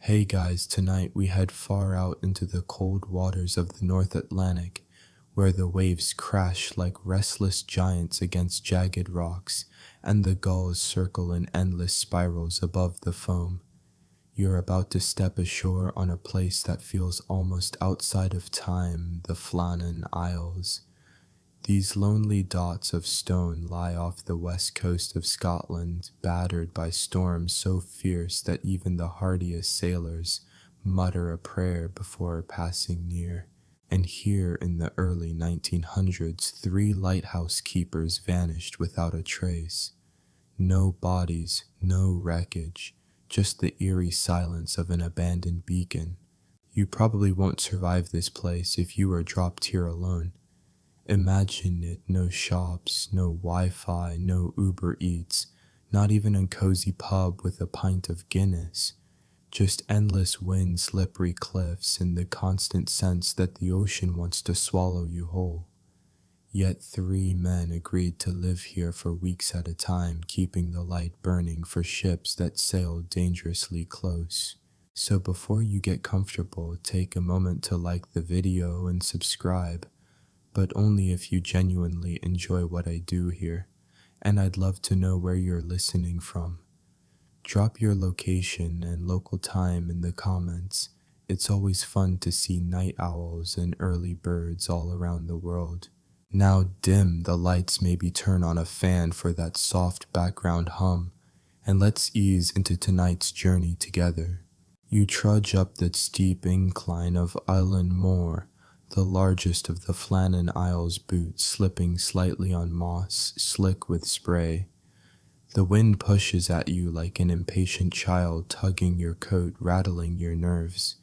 Hey guys, tonight we head far out into the cold waters of the North Atlantic, where the waves crash like restless giants against jagged rocks, and the gulls circle in endless spirals above the foam. You're about to step ashore on a place that feels almost outside of time, the Flannan Isles. These lonely dots of stone lie off the west coast of Scotland, battered by storms so fierce that even the hardiest sailors mutter a prayer before passing near. And here in the early 1900s, 3 lighthouse keepers vanished without a trace. No bodies, no wreckage, just the eerie silence of an abandoned beacon. You probably won't survive this place if you were dropped here alone. Imagine it, no shops, no Wi-Fi, no Uber Eats, not even a cozy pub with a pint of Guinness. Just endless wind, slippery cliffs, and the constant sense that the ocean wants to swallow you whole. Yet 3 men agreed to live here for weeks at a time, keeping the light burning for ships that sailed dangerously close. So before you get comfortable, take a moment to like the video and subscribe, but only if you genuinely enjoy what I do here, and I'd love to know where you're listening from. Drop your location and local time in the comments. It's always fun to see night owls and early birds all around the world. Now dim the lights, maybe turn on a fan for that soft background hum, and let's ease into tonight's journey together. You trudge up the steep incline of Island Moor, the largest of the Flannan Isles boots, slipping slightly on moss, slick with spray. The wind pushes at you like an impatient child, tugging your coat, rattling your nerves.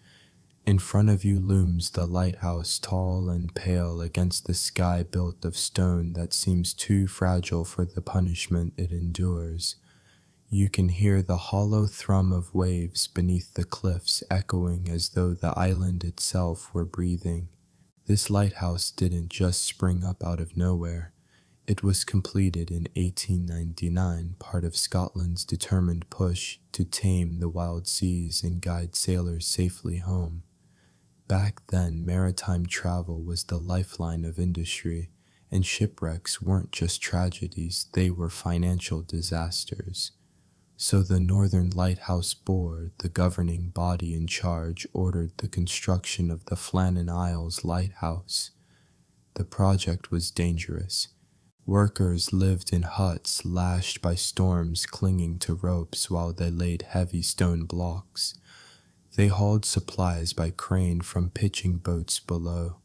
In front of you looms the lighthouse, tall and pale against the sky built of stone that seems too fragile for the punishment it endures. You can hear the hollow thrum of waves beneath the cliffs echoing as though the island itself were breathing. This lighthouse didn't just spring up out of nowhere. It was completed in 1899, part of Scotland's determined push to tame the wild seas and guide sailors safely home. Back then, maritime travel was the lifeline of industry, and shipwrecks weren't just tragedies, they were financial disasters. So the Northern Lighthouse Board, the governing body in charge, ordered the construction of the Flannan Isles Lighthouse. The project was dangerous. Workers lived in huts lashed by storms, clinging to ropes while they laid heavy stone blocks. They hauled supplies by crane from pitching boats below.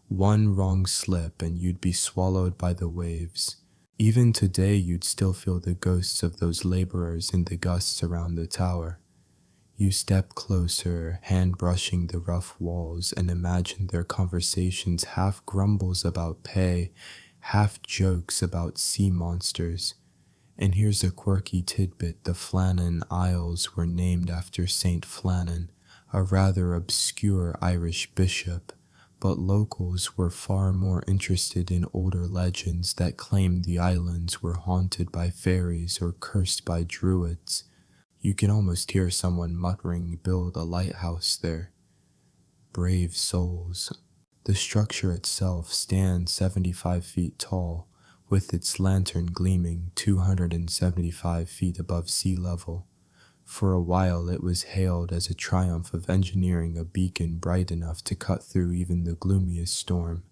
One wrong slip and you'd be swallowed by the waves. Even today you'd still feel the ghosts of those laborers in the gusts around the tower. You step closer, hand brushing the rough walls, and imagine their conversations, half grumbles about pay, half jokes about sea monsters. And here's a quirky tidbit: the Flannan Isles were named after Saint Flannan, a rather obscure Irish bishop, but locals were far more interested in older legends that claimed the islands were haunted by fairies or cursed by druids. You can almost hear someone muttering, "Build a lighthouse there." Brave souls. The structure itself stands 75 feet tall, with its lantern gleaming 275 feet above sea level. For a while it was hailed as a triumph of engineering, a beacon bright enough to cut through even the gloomiest storm.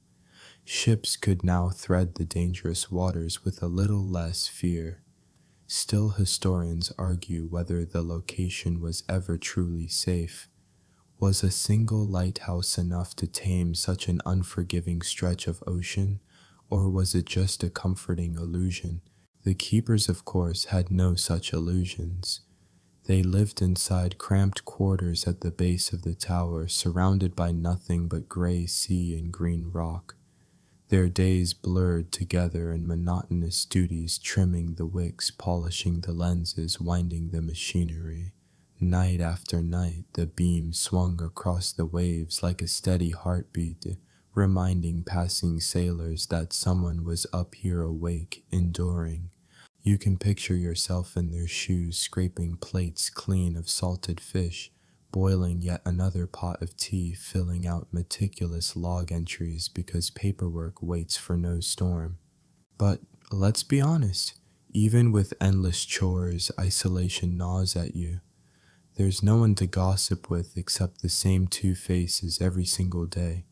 Ships could now thread the dangerous waters with a little less fear. Still, historians argue whether the location was ever truly safe. Was a single lighthouse enough to tame such an unforgiving stretch of ocean, or was it just a comforting illusion? The keepers, of course, had no such illusions. They lived inside cramped quarters at the base of the tower, surrounded by nothing but gray sea and green rock. Their days blurred together in monotonous duties, trimming the wicks, polishing the lenses, winding the machinery. Night after night, the beam swung across the waves like a steady heartbeat, reminding passing sailors that someone was up here awake, enduring. You can picture yourself in their shoes, scraping plates clean of salted fish, boiling yet another pot of tea, filling out meticulous log entries because paperwork waits for no storm. But let's be honest, even with endless chores, isolation gnaws at you. There's no one to gossip with except the same two faces every single day.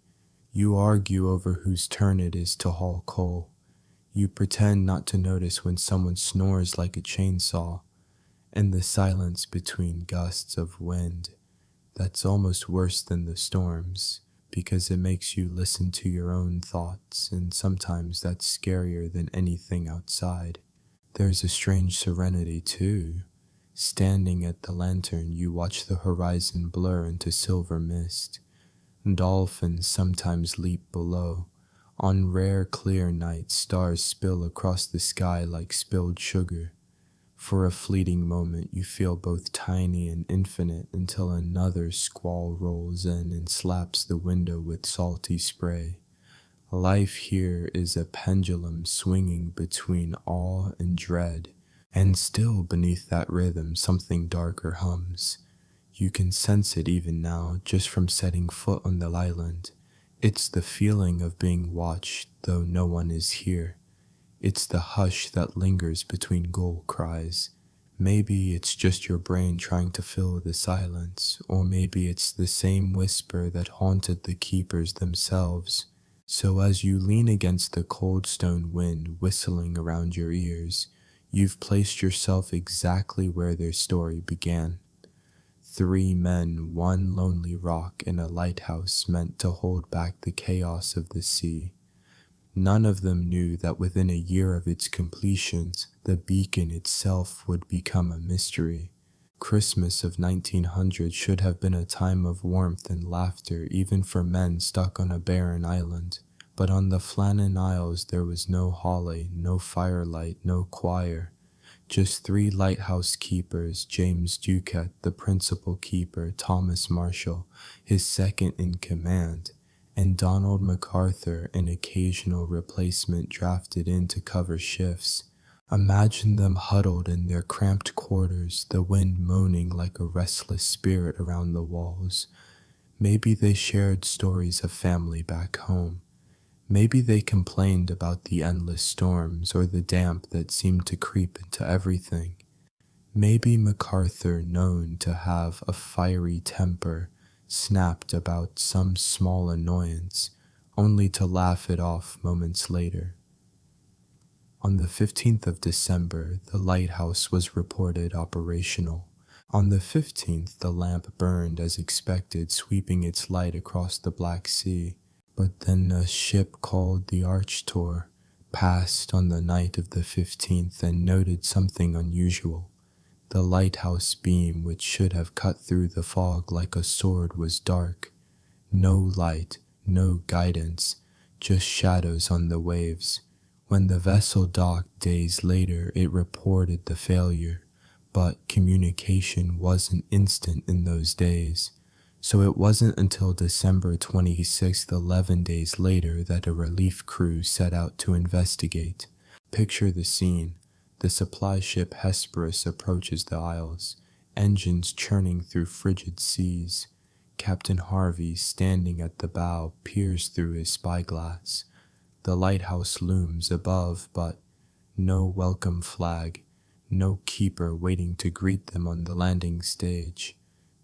You argue over whose turn it is to haul coal. You pretend not to notice when someone snores like a chainsaw. And the silence between gusts of wind, that's almost worse than the storms, because it makes you listen to your own thoughts, and sometimes that's scarier than anything outside. There's a strange serenity, too. Standing at the lantern, you watch the horizon blur into silver mist. Dolphins sometimes leap below. On rare, clear nights, stars spill across the sky like spilled sugar. For a fleeting moment, you feel both tiny and infinite until another squall rolls in and slaps the window with salty spray. Life here is a pendulum swinging between awe and dread, and still beneath that rhythm something darker hums. You can sense it even now, just from setting foot on the island. It's the feeling of being watched, though no one is here. It's the hush that lingers between gull cries. Maybe it's just your brain trying to fill the silence, or maybe it's the same whisper that haunted the keepers themselves. So as you lean against the cold stone wind whistling around your ears, you've placed yourself exactly where their story began. 3 men, 1 lonely rock, in a lighthouse meant to hold back the chaos of the sea. None of them knew that within a year of its completion, the beacon itself would become a mystery. Christmas of 1900 should have been a time of warmth and laughter even for men stuck on a barren island. But on the Flannan Isles there was no holly, no firelight, no choir. Just 3 lighthouse keepers, James Ducat, the principal keeper, Thomas Marshall, his second in command, and Donald McArthur, an occasional replacement drafted in to cover shifts. Imagine them huddled in their cramped quarters, the wind moaning like a restless spirit around the walls. Maybe they shared stories of family back home. Maybe they complained about the endless storms or the damp that seemed to creep into everything. Maybe MacArthur, known to have a fiery temper, snapped about some small annoyance, only to laugh it off moments later. On the 15th of December, the lighthouse was reported operational. On the 15th, the lamp burned as expected, sweeping its light across the Black Sea. But then a ship called the Archtor passed on the night of the 15th and noted something unusual. The lighthouse beam, which should have cut through the fog like a sword, was dark. No light, no guidance, just shadows on the waves. When the vessel docked days later, it reported the failure, but communication wasn't instant in those days. So it wasn't until December 26th, 11 days later, that a relief crew set out to investigate. Picture the scene. The supply ship Hesperus approaches the Isles, engines churning through frigid seas. Captain Harvey, standing at the bow, peers through his spyglass. The lighthouse looms above, but no welcome flag, no keeper waiting to greet them on the landing stage.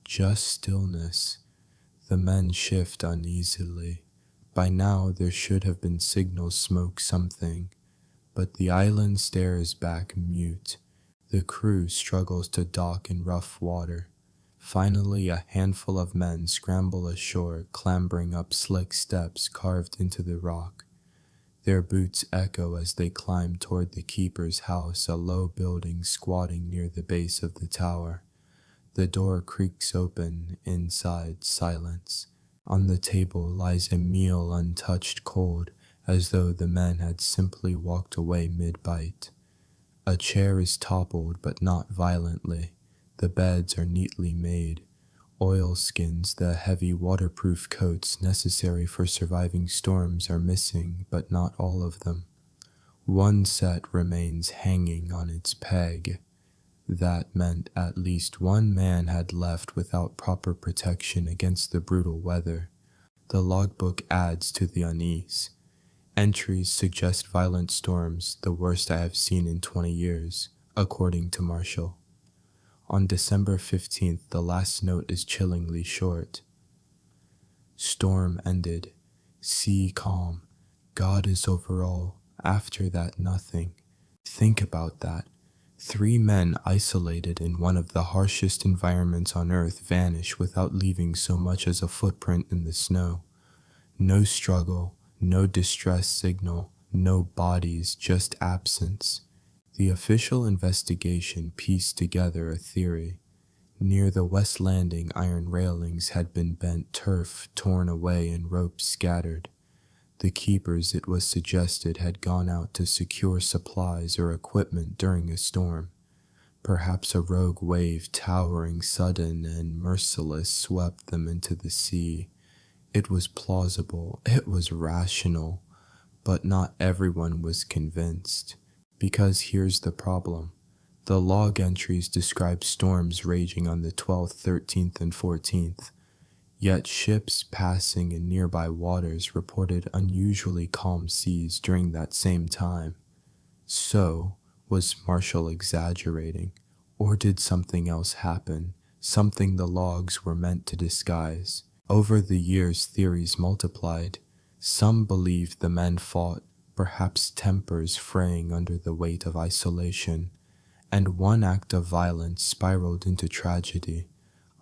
Just stillness. The men shift uneasily. By now there should have been signal smoke something, but the island stares back mute. The crew struggles to dock in rough water. Finally, a handful of men scramble ashore, clambering up slick steps carved into the rock. Their boots echo as they climb toward the keeper's house, a low building squatting near the base of the tower. The door creaks open. Inside, silence. On the table lies a meal untouched cold, as though the men had simply walked away mid-bite. A chair is toppled, but not violently. The beds are neatly made. Oilskins, the heavy waterproof coats necessary for surviving storms, are missing, but not all of them. One set remains hanging on its peg. That meant at least one man had left without proper protection against the brutal weather. The logbook adds to the unease. Entries suggest violent storms, the worst I have seen in 20 years, according to Marshall. On December 15th, the last note is chillingly short. Storm ended. Sea calm. God is over all. After that, nothing. Think about that. 3 men isolated in one of the harshest environments on Earth vanish without leaving so much as a footprint in the snow. No struggle, no distress signal, no bodies, just absence. The official investigation pieced together a theory. Near the West Landing, iron railings had been bent, turf torn away, and ropes scattered. The keepers, it was suggested, had gone out to secure supplies or equipment during a storm. Perhaps a rogue wave, towering, sudden, and merciless, swept them into the sea. It was plausible, it was rational, but not everyone was convinced. Because here's the problem. The log entries describe storms raging on the 12th, 13th, and 14th. Yet ships passing in nearby waters reported unusually calm seas during that same time. So, was Marshall exaggerating? Or did something else happen? Something the logs were meant to disguise? Over the years, theories multiplied. Some believed the men fought, perhaps tempers fraying under the weight of isolation, and one act of violence spiraled into tragedy.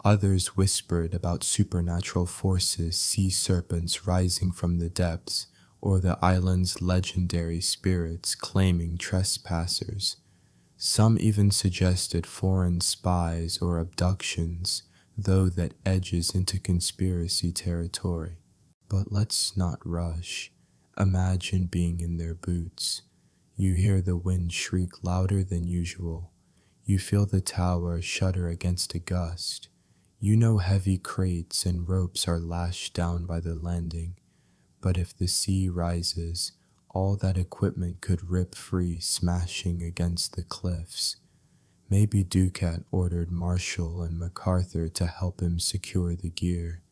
Others whispered about supernatural forces, sea serpents rising from the depths, or the island's legendary spirits claiming trespassers. Some even suggested foreign spies or abductions, though that edges into conspiracy territory. But let's not rush. Imagine being in their boots. You hear the wind shriek louder than usual. You feel the tower shudder against a gust. You know heavy crates and ropes are lashed down by the landing. But if the sea rises, all that equipment could rip free, smashing against the cliffs. Maybe Ducat ordered Marshall and McArthur to help him secure the gear.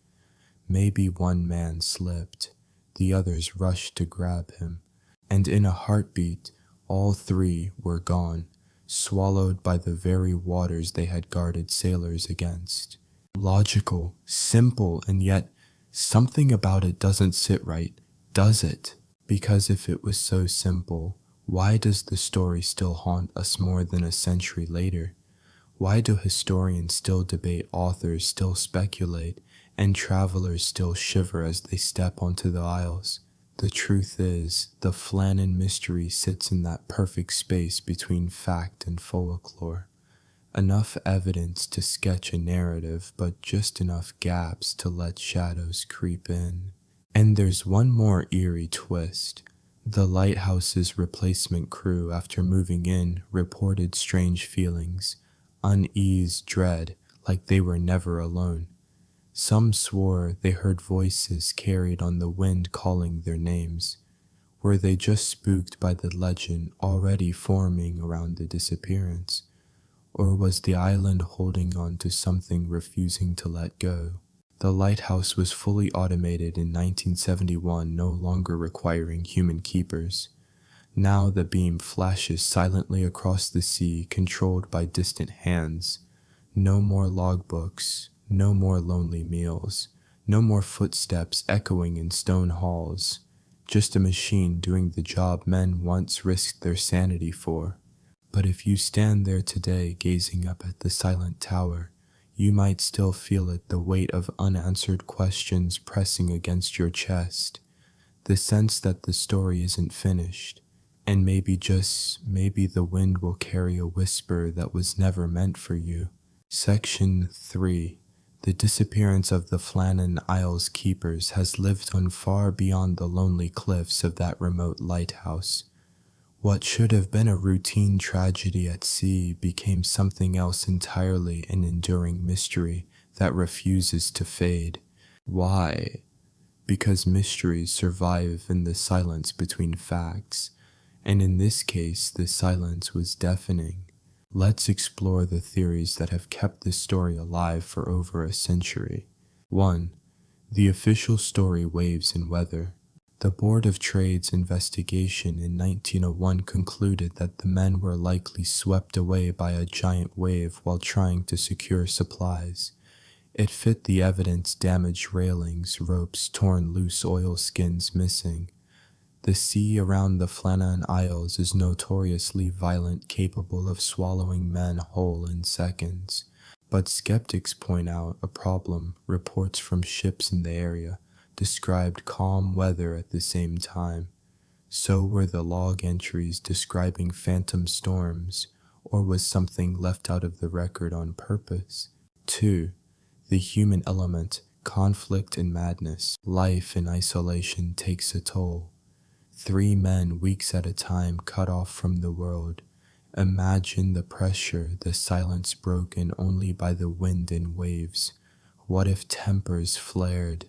Maybe one man slipped, the others rushed to grab him, and in a heartbeat, all 3 were gone, swallowed by the very waters they had guarded sailors against. Logical, simple, and yet something about it doesn't sit right, does it? Because if it was so simple, why does the story still haunt us more than a century later? Why do historians still debate, authors still speculate, and travelers still shiver as they step onto the Isles? The truth is, the Flannan mystery sits in that perfect space between fact and folklore. Enough evidence to sketch a narrative, but just enough gaps to let shadows creep in. And there's one more eerie twist. The lighthouse's replacement crew, after moving in, reported strange feelings, unease, dread, like they were never alone. Some swore they heard voices carried on the wind calling their names. Were they just spooked by the legend already forming around the disappearance? Or was the island holding on to something refusing to let go? The lighthouse was fully automated in 1971, no longer requiring human keepers. Now the beam flashes silently across the sea, controlled by distant hands. No more logbooks, no more lonely meals, no more footsteps echoing in stone halls. Just a machine doing the job men once risked their sanity for. But if you stand there today gazing up at the silent tower, you might still feel it, the weight of unanswered questions pressing against your chest, the sense that the story isn't finished, and maybe the wind will carry a whisper that was never meant for you. Section 3. The disappearance of the Flannan Isles Keepers has lived on far beyond the lonely cliffs of that remote lighthouse. What should have been a routine tragedy at sea became something else entirely, an enduring mystery that refuses to fade. Why? Because mysteries survive in the silence between facts, and in this case the silence was deafening. Let's explore the theories that have kept this story alive for over a century. 1. The official story, Waves and Weather. The Board of Trade's investigation in 1901 concluded that the men were likely swept away by a giant wave while trying to secure supplies. It fit the evidence: damaged railings, ropes torn loose, oilskins missing. The sea around the Flannan Isles is notoriously violent, capable of swallowing men whole in seconds. But skeptics point out a problem. Reports from ships in the area described calm weather at the same time. So were the log entries describing phantom storms, or was something left out of the record on purpose? 2. The human element, conflict and madness. Life in isolation takes a toll. 3 men, weeks at a time, cut off from the world. Imagine the pressure, the silence broken only by the wind and waves. What if tempers flared?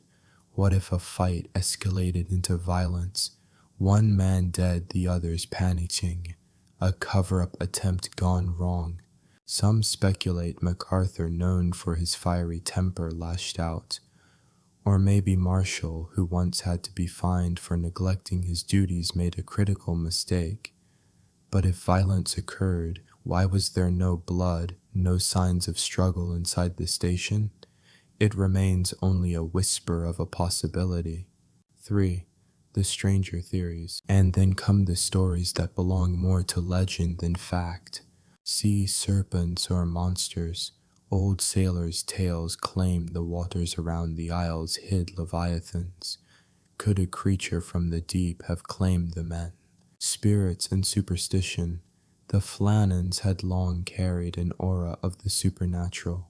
What if a fight escalated into violence? 1 man dead, the others panicking. A cover-up attempt gone wrong. Some speculate MacArthur, known for his fiery temper, lashed out. Or maybe Marshall, who once had to be fined for neglecting his duties, made a critical mistake. But if violence occurred, why was there no blood, no signs of struggle inside the station? It remains only a whisper of a possibility. 3. The stranger theories. And then come the stories that belong more to legend than fact. Sea serpents or monsters. Old sailors' tales claim the waters around the Isles hid leviathans. Could a creature from the deep have claimed the men? Spirits and superstition. The Flannans had long carried an aura of the supernatural.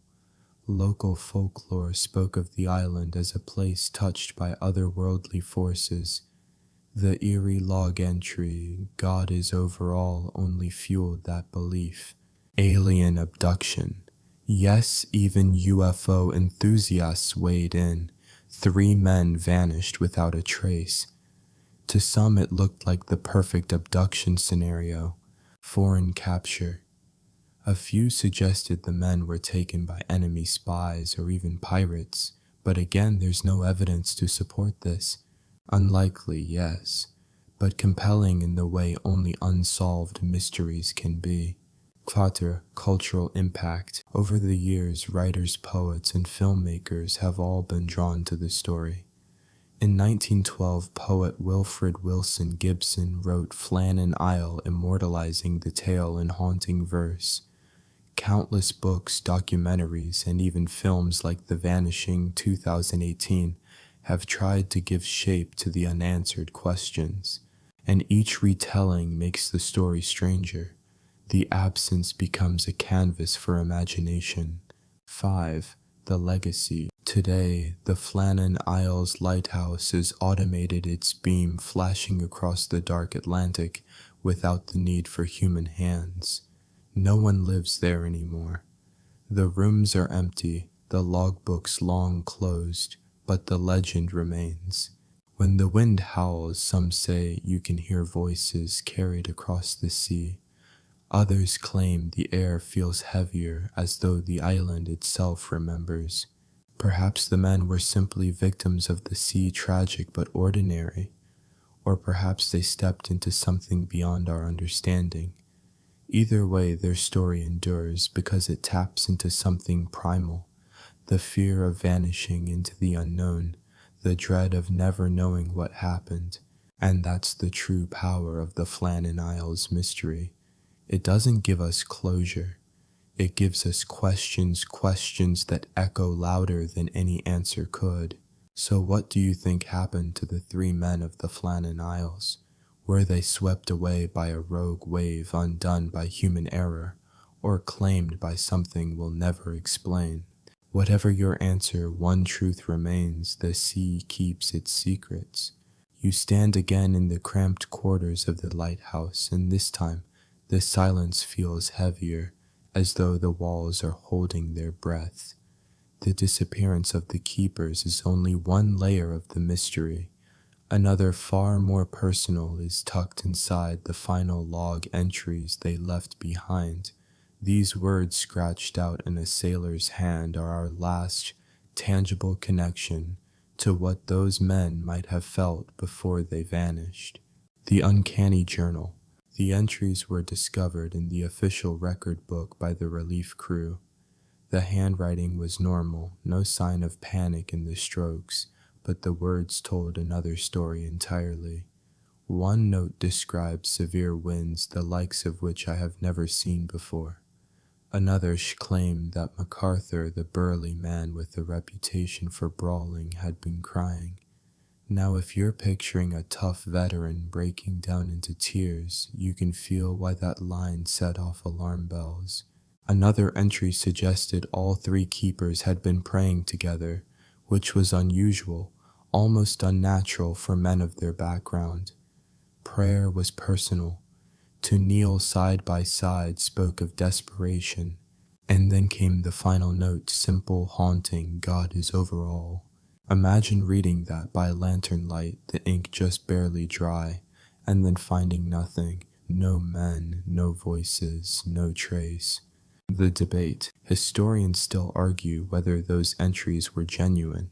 Local folklore spoke of the island as a place touched by otherworldly forces. The eerie log entry, "God is over all," only fueled that belief. Alien abduction. Yes, even UFO enthusiasts weighed in. 3 men vanished without a trace. To some it looked like the perfect abduction scenario, foreign capture. A few suggested the men were taken by enemy spies or even pirates, but again there's no evidence to support this. Unlikely, yes, but compelling in the way only unsolved mysteries can be. 4. Cultural impact. Over the years, writers, poets, and filmmakers have all been drawn to the story. In 1912, poet Wilfred Wilson Gibson wrote Flannan Isle, immortalizing the tale in haunting verse. Countless books, documentaries, and even films like The Vanishing 2018 have tried to give shape to the unanswered questions, and each retelling makes the story stranger. The absence becomes a canvas for imagination. 5. The legacy. Today, the Flannan Isles lighthouse has automated its beam, flashing across the dark Atlantic without the need for human hands. No one lives there anymore. The rooms are empty, the logbooks long closed, but the legend remains. When the wind howls, some say you can hear voices carried across the sea. Others claim the air feels heavier, as though the island itself remembers. Perhaps the men were simply victims of the sea, tragic but ordinary. Or perhaps they stepped into something beyond our understanding. Either way, their story endures because it taps into something primal. The fear of vanishing into the unknown, the dread of never knowing what happened. And that's the true power of the Flannan Isles mystery. It doesn't give us closure. It gives us questions that echo louder than any answer could. So what do you think happened to the 3 men of the Flannan Isles? Were they swept away by a rogue wave, undone by human error, or claimed by something we'll never explain? Whatever your answer, one truth remains: the sea keeps its secrets. You stand again in the cramped quarters of the lighthouse, and this time the silence feels heavier, as though the walls are holding their breath. The disappearance of the keepers is only one layer of the mystery. Another, far more personal, is tucked inside the final log entries they left behind. These words scratched out in a sailor's hand are our last tangible connection to what those men might have felt before they vanished. The Uncanny Journal. The entries were discovered in the official record book by the relief crew. The handwriting was normal, no sign of panic in the strokes, but the words told another story entirely. One note described severe winds, the likes of which I have never seen before. Another claimed that MacArthur, the burly man with a reputation for brawling, had been crying. Now, if you're picturing a tough veteran breaking down into tears, you can feel why that line set off alarm bells. Another entry suggested all three keepers had been praying together, which was unusual, almost unnatural for men of their background. Prayer was personal. To kneel side by side spoke of desperation. And then came the final note, simple, haunting, God is over all. Imagine reading that by lantern light, the ink just barely dry, and then finding nothing, no men, no voices, no trace. The debate. Historians still argue whether those entries were genuine.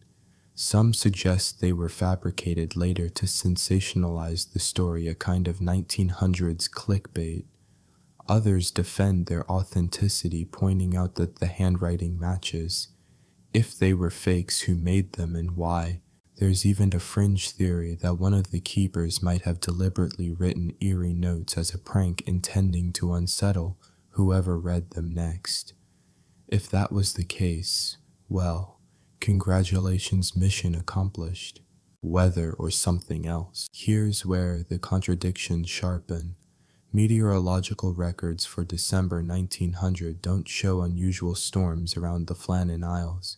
Some suggest they were fabricated later to sensationalize the story, a kind of 1900s clickbait. Others defend their authenticity, pointing out that the handwriting matches. If they were fakes, who made them and why? There's even a fringe theory that one of the keepers might have deliberately written eerie notes as a prank, intending to unsettle whoever read them next. If that was the case, well, congratulations, mission accomplished. Weather or something else. Here's where the contradictions sharpen. Meteorological records for December 1900 don't show unusual storms around the Flannan Isles.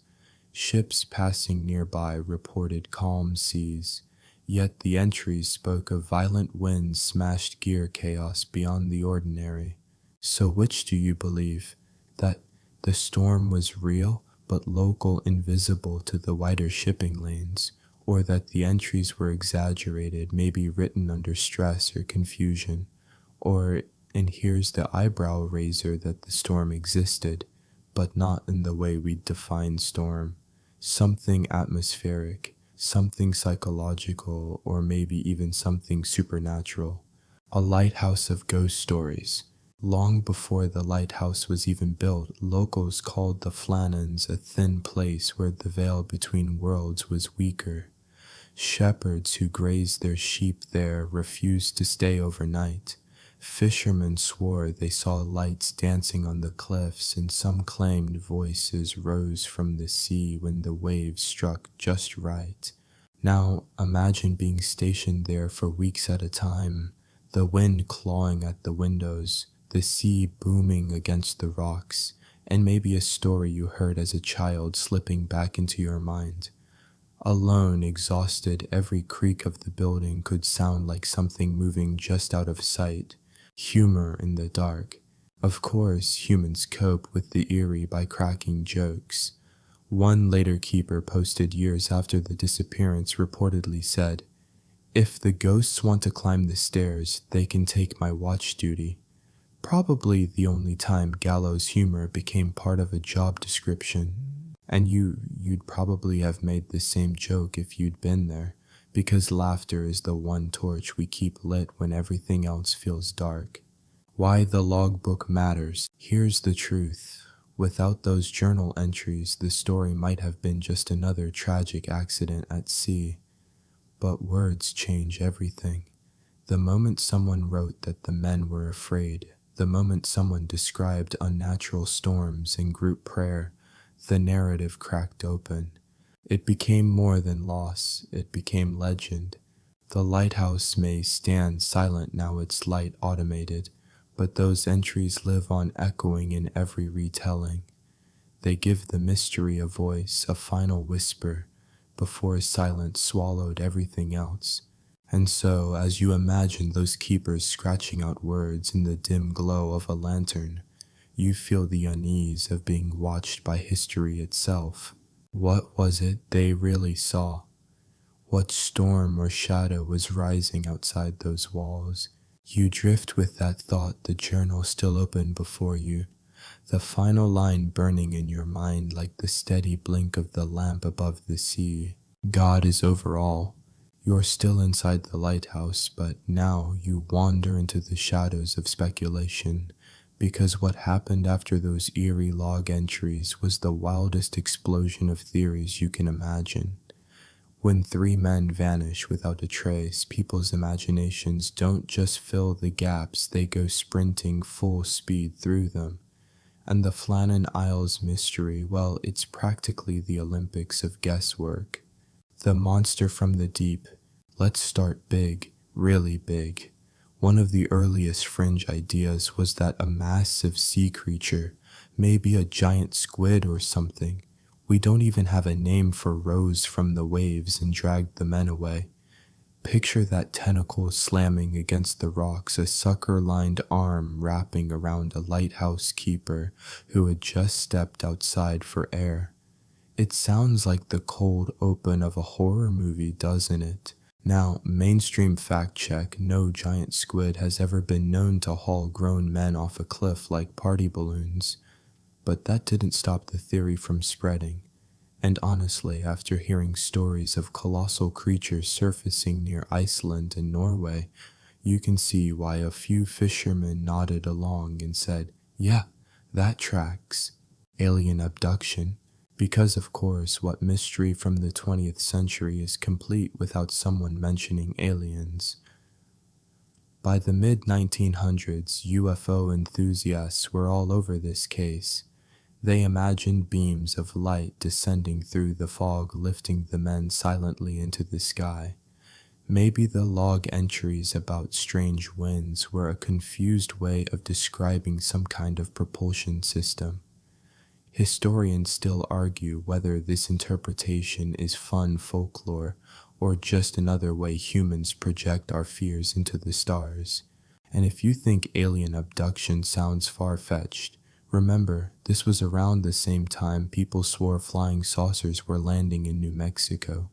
Ships passing nearby reported calm seas, yet the entries spoke of violent winds, smashed gear, chaos beyond the ordinary. So which do you believe? That the storm was real but local, invisible to the wider shipping lanes, or that the entries were exaggerated, maybe written under stress or confusion? Or, and here's the eyebrow raiser, that the storm existed, but not in the way we define storm. Something atmospheric, something psychological, or maybe even something supernatural. A lighthouse of ghost stories. Long before the lighthouse was even built, locals called the Flannans a thin place where the veil between worlds was weaker. Shepherds who grazed their sheep there refused to stay overnight. Fishermen swore they saw lights dancing on the cliffs, and some claimed voices rose from the sea when the waves struck just right. Now imagine being stationed there for weeks at a time, the wind clawing at the windows, the sea booming against the rocks, and maybe a story you heard as a child slipping back into your mind. Alone, exhausted, every creak of the building could sound like something moving just out of sight. Humor in the dark. Of course, humans cope with the eerie by cracking jokes. One later keeper posted years after the disappearance reportedly said, "If the ghosts want to climb the stairs, they can take my watch duty." Probably the only time gallows humor became part of a job description. And you'd probably have made the same joke if you'd been there, because laughter is the one torch we keep lit when everything else feels dark. Why the logbook matters. Here's the truth. Without those journal entries, the story might have been just another tragic accident at sea. But words change everything. The moment someone wrote that the men were afraid, the moment someone described unnatural storms in group prayer, the narrative cracked open. It became more than loss, it became legend. The lighthouse may stand silent now, its light automated, but those entries live on, echoing in every retelling. They give the mystery a voice, a final whisper, before silence swallowed everything else. And so, as you imagine those keepers scratching out words in the dim glow of a lantern, you feel the unease of being watched by history itself. What was it they really saw? What storm or shadow was rising outside those walls? You drift with that thought, the journal still open before you. the final line burning in your mind like the steady blink of the lamp above the sea. God is over all. You're still inside the lighthouse, but now you wander into the shadows of speculation, because what happened after those eerie log entries was the wildest explosion of theories you can imagine. When 3 men vanish without a trace, people's imaginations don't just fill the gaps, they go sprinting full speed through them. And the Flannan Isles mystery, well, it's practically the Olympics of guesswork. The monster from the deep. Let's start big, really big. One of the earliest fringe ideas was that a massive sea creature, maybe a giant squid or something. We don't even have a name for rose from the waves and dragged the men away. Picture that tentacle slamming against the rocks, a sucker-lined arm wrapping around a lighthouse keeper who had just stepped outside for air. It sounds like the cold open of a horror movie, doesn't it? Now, mainstream fact check, no giant squid has ever been known to haul grown men off a cliff like party balloons. But that didn't stop the theory from spreading. And honestly, after hearing stories of colossal creatures surfacing near Iceland and Norway, you can see why a few fishermen nodded along and said, yeah, that tracks. Alien abduction. Because of course, what mystery from the 20th century is complete without someone mentioning aliens? By the mid-1900s, UFO enthusiasts were all over this case. They imagined beams of light descending through the fog, lifting the men silently into the sky. Maybe the log entries about strange winds were a confused way of describing some kind of propulsion system. Historians still argue whether this interpretation is fun folklore or just another way humans project our fears into the stars. And if you think alien abduction sounds far-fetched, remember, this was around the same time people swore flying saucers were landing in New Mexico.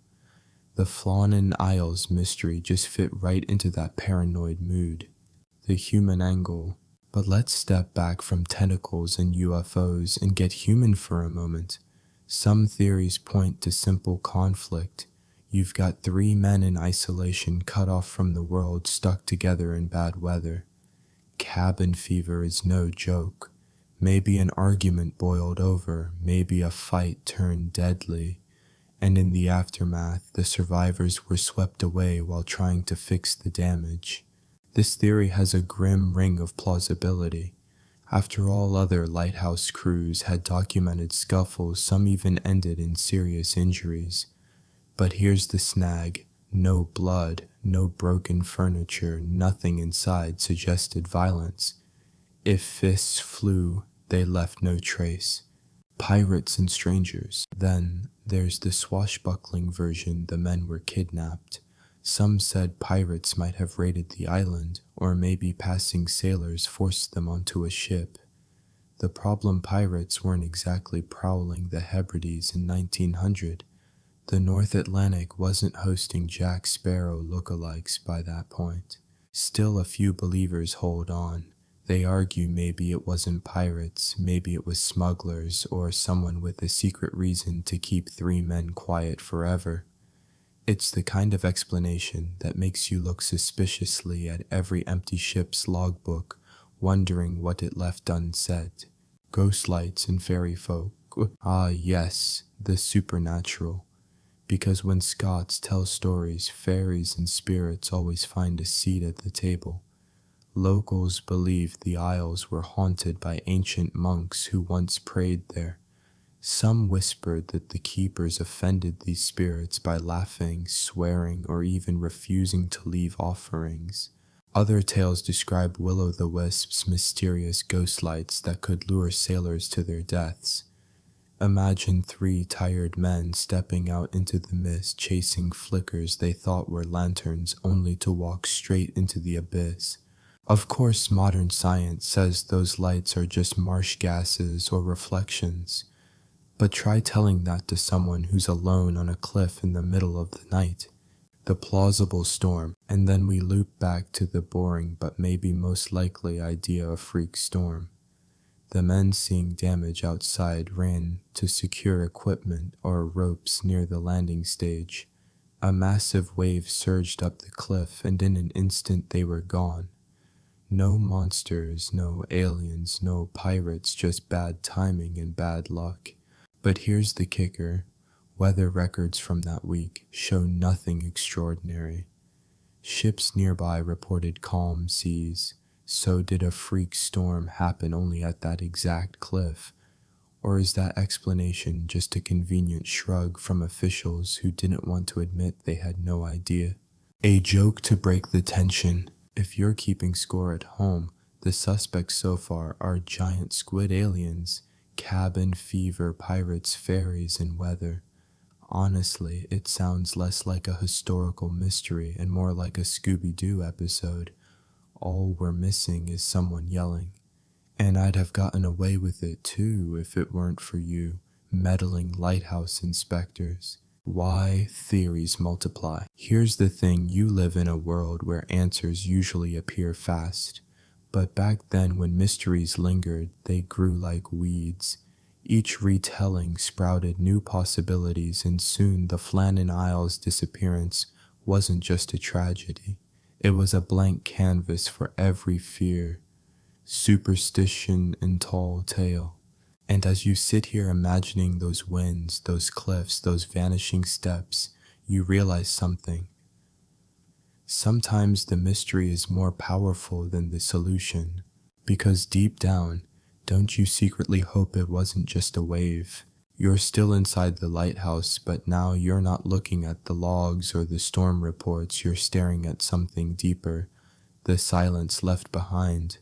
The Flannan Isles mystery just fit right into that paranoid mood. The human angle. But let's step back from tentacles and UFOs and get human for a moment. Some theories point to simple conflict. You've got 3 men in isolation, cut off from the world, stuck together in bad weather. Cabin fever is no joke. Maybe an argument boiled over, maybe a fight turned deadly. And in the aftermath, the survivors were swept away while trying to fix the damage. This theory has a grim ring of plausibility. After all, other lighthouse crews had documented scuffles, some even ended in serious injuries. But here's the snag. No blood, no broken furniture, nothing inside suggested violence. If fists flew, they left no trace. Pirates and strangers. Then there's the swashbuckling version: the men were kidnapped. Some said pirates might have raided the island, or maybe passing sailors forced them onto a ship. The problem: pirates weren't exactly prowling the Hebrides in 1900. The North Atlantic wasn't hosting Jack Sparrow lookalikes by that point. Still, a few believers hold on. They argue maybe it wasn't pirates, maybe it was smugglers, or someone with a secret reason to keep 3 men quiet forever. It's the kind of explanation that makes you look suspiciously at every empty ship's logbook, wondering what it left unsaid. Ghost lights and fairy folk. Ah yes, the supernatural. Because when Scots tell stories, fairies and spirits always find a seat at the table. Locals believe the Isles were haunted by ancient monks who once prayed there. Some whispered that the keepers offended these spirits by laughing, swearing, or even refusing to leave offerings. Other tales describe will-o'-the-wisps, mysterious ghost lights that could lure sailors to their deaths. Imagine 3 tired men stepping out into the mist, chasing flickers they thought were lanterns, only to walk straight into the abyss. Of course, modern science says those lights are just marsh gases or reflections. But try telling that to someone who's alone on a cliff in the middle of the night. The plausible storm, and then we loop back to the boring but maybe most likely idea of freak storm. The men, seeing damage outside, ran to secure equipment or ropes near the landing stage. A massive wave surged up the cliff, and in an instant they were gone. No monsters, no aliens, no pirates, just bad timing and bad luck. But here's the kicker. Weather records from that week show nothing extraordinary. Ships nearby reported calm seas. So did a freak storm happen only at that exact cliff? Or is that explanation just a convenient shrug from officials who didn't want to admit they had no idea? A joke to break the tension. If you're keeping score at home, the suspects so far are giant squid aliens, cabin fever pirates, fairies, and weather. Honestly, it sounds less like a historical mystery and more like a Scooby-Doo episode. All we're missing is someone yelling. And I'd have gotten away with it too if it weren't for you, meddling lighthouse inspectors. Why theories multiply. Here's the thing, you live in a world where answers usually appear fast. But back then when mysteries lingered, they grew like weeds. Each retelling sprouted new possibilities, and soon the Flannan Isles disappearance wasn't just a tragedy. It was a blank canvas for every fear, superstition, and tall tale. And as you sit here imagining those winds, those cliffs, those vanishing steps, you realize something. Sometimes the mystery is more powerful than the solution, because deep down, don't you secretly hope it wasn't just a wave? You're still inside the lighthouse, but now you're not looking at the logs or the storm reports, you're staring at something deeper, the silence left behind.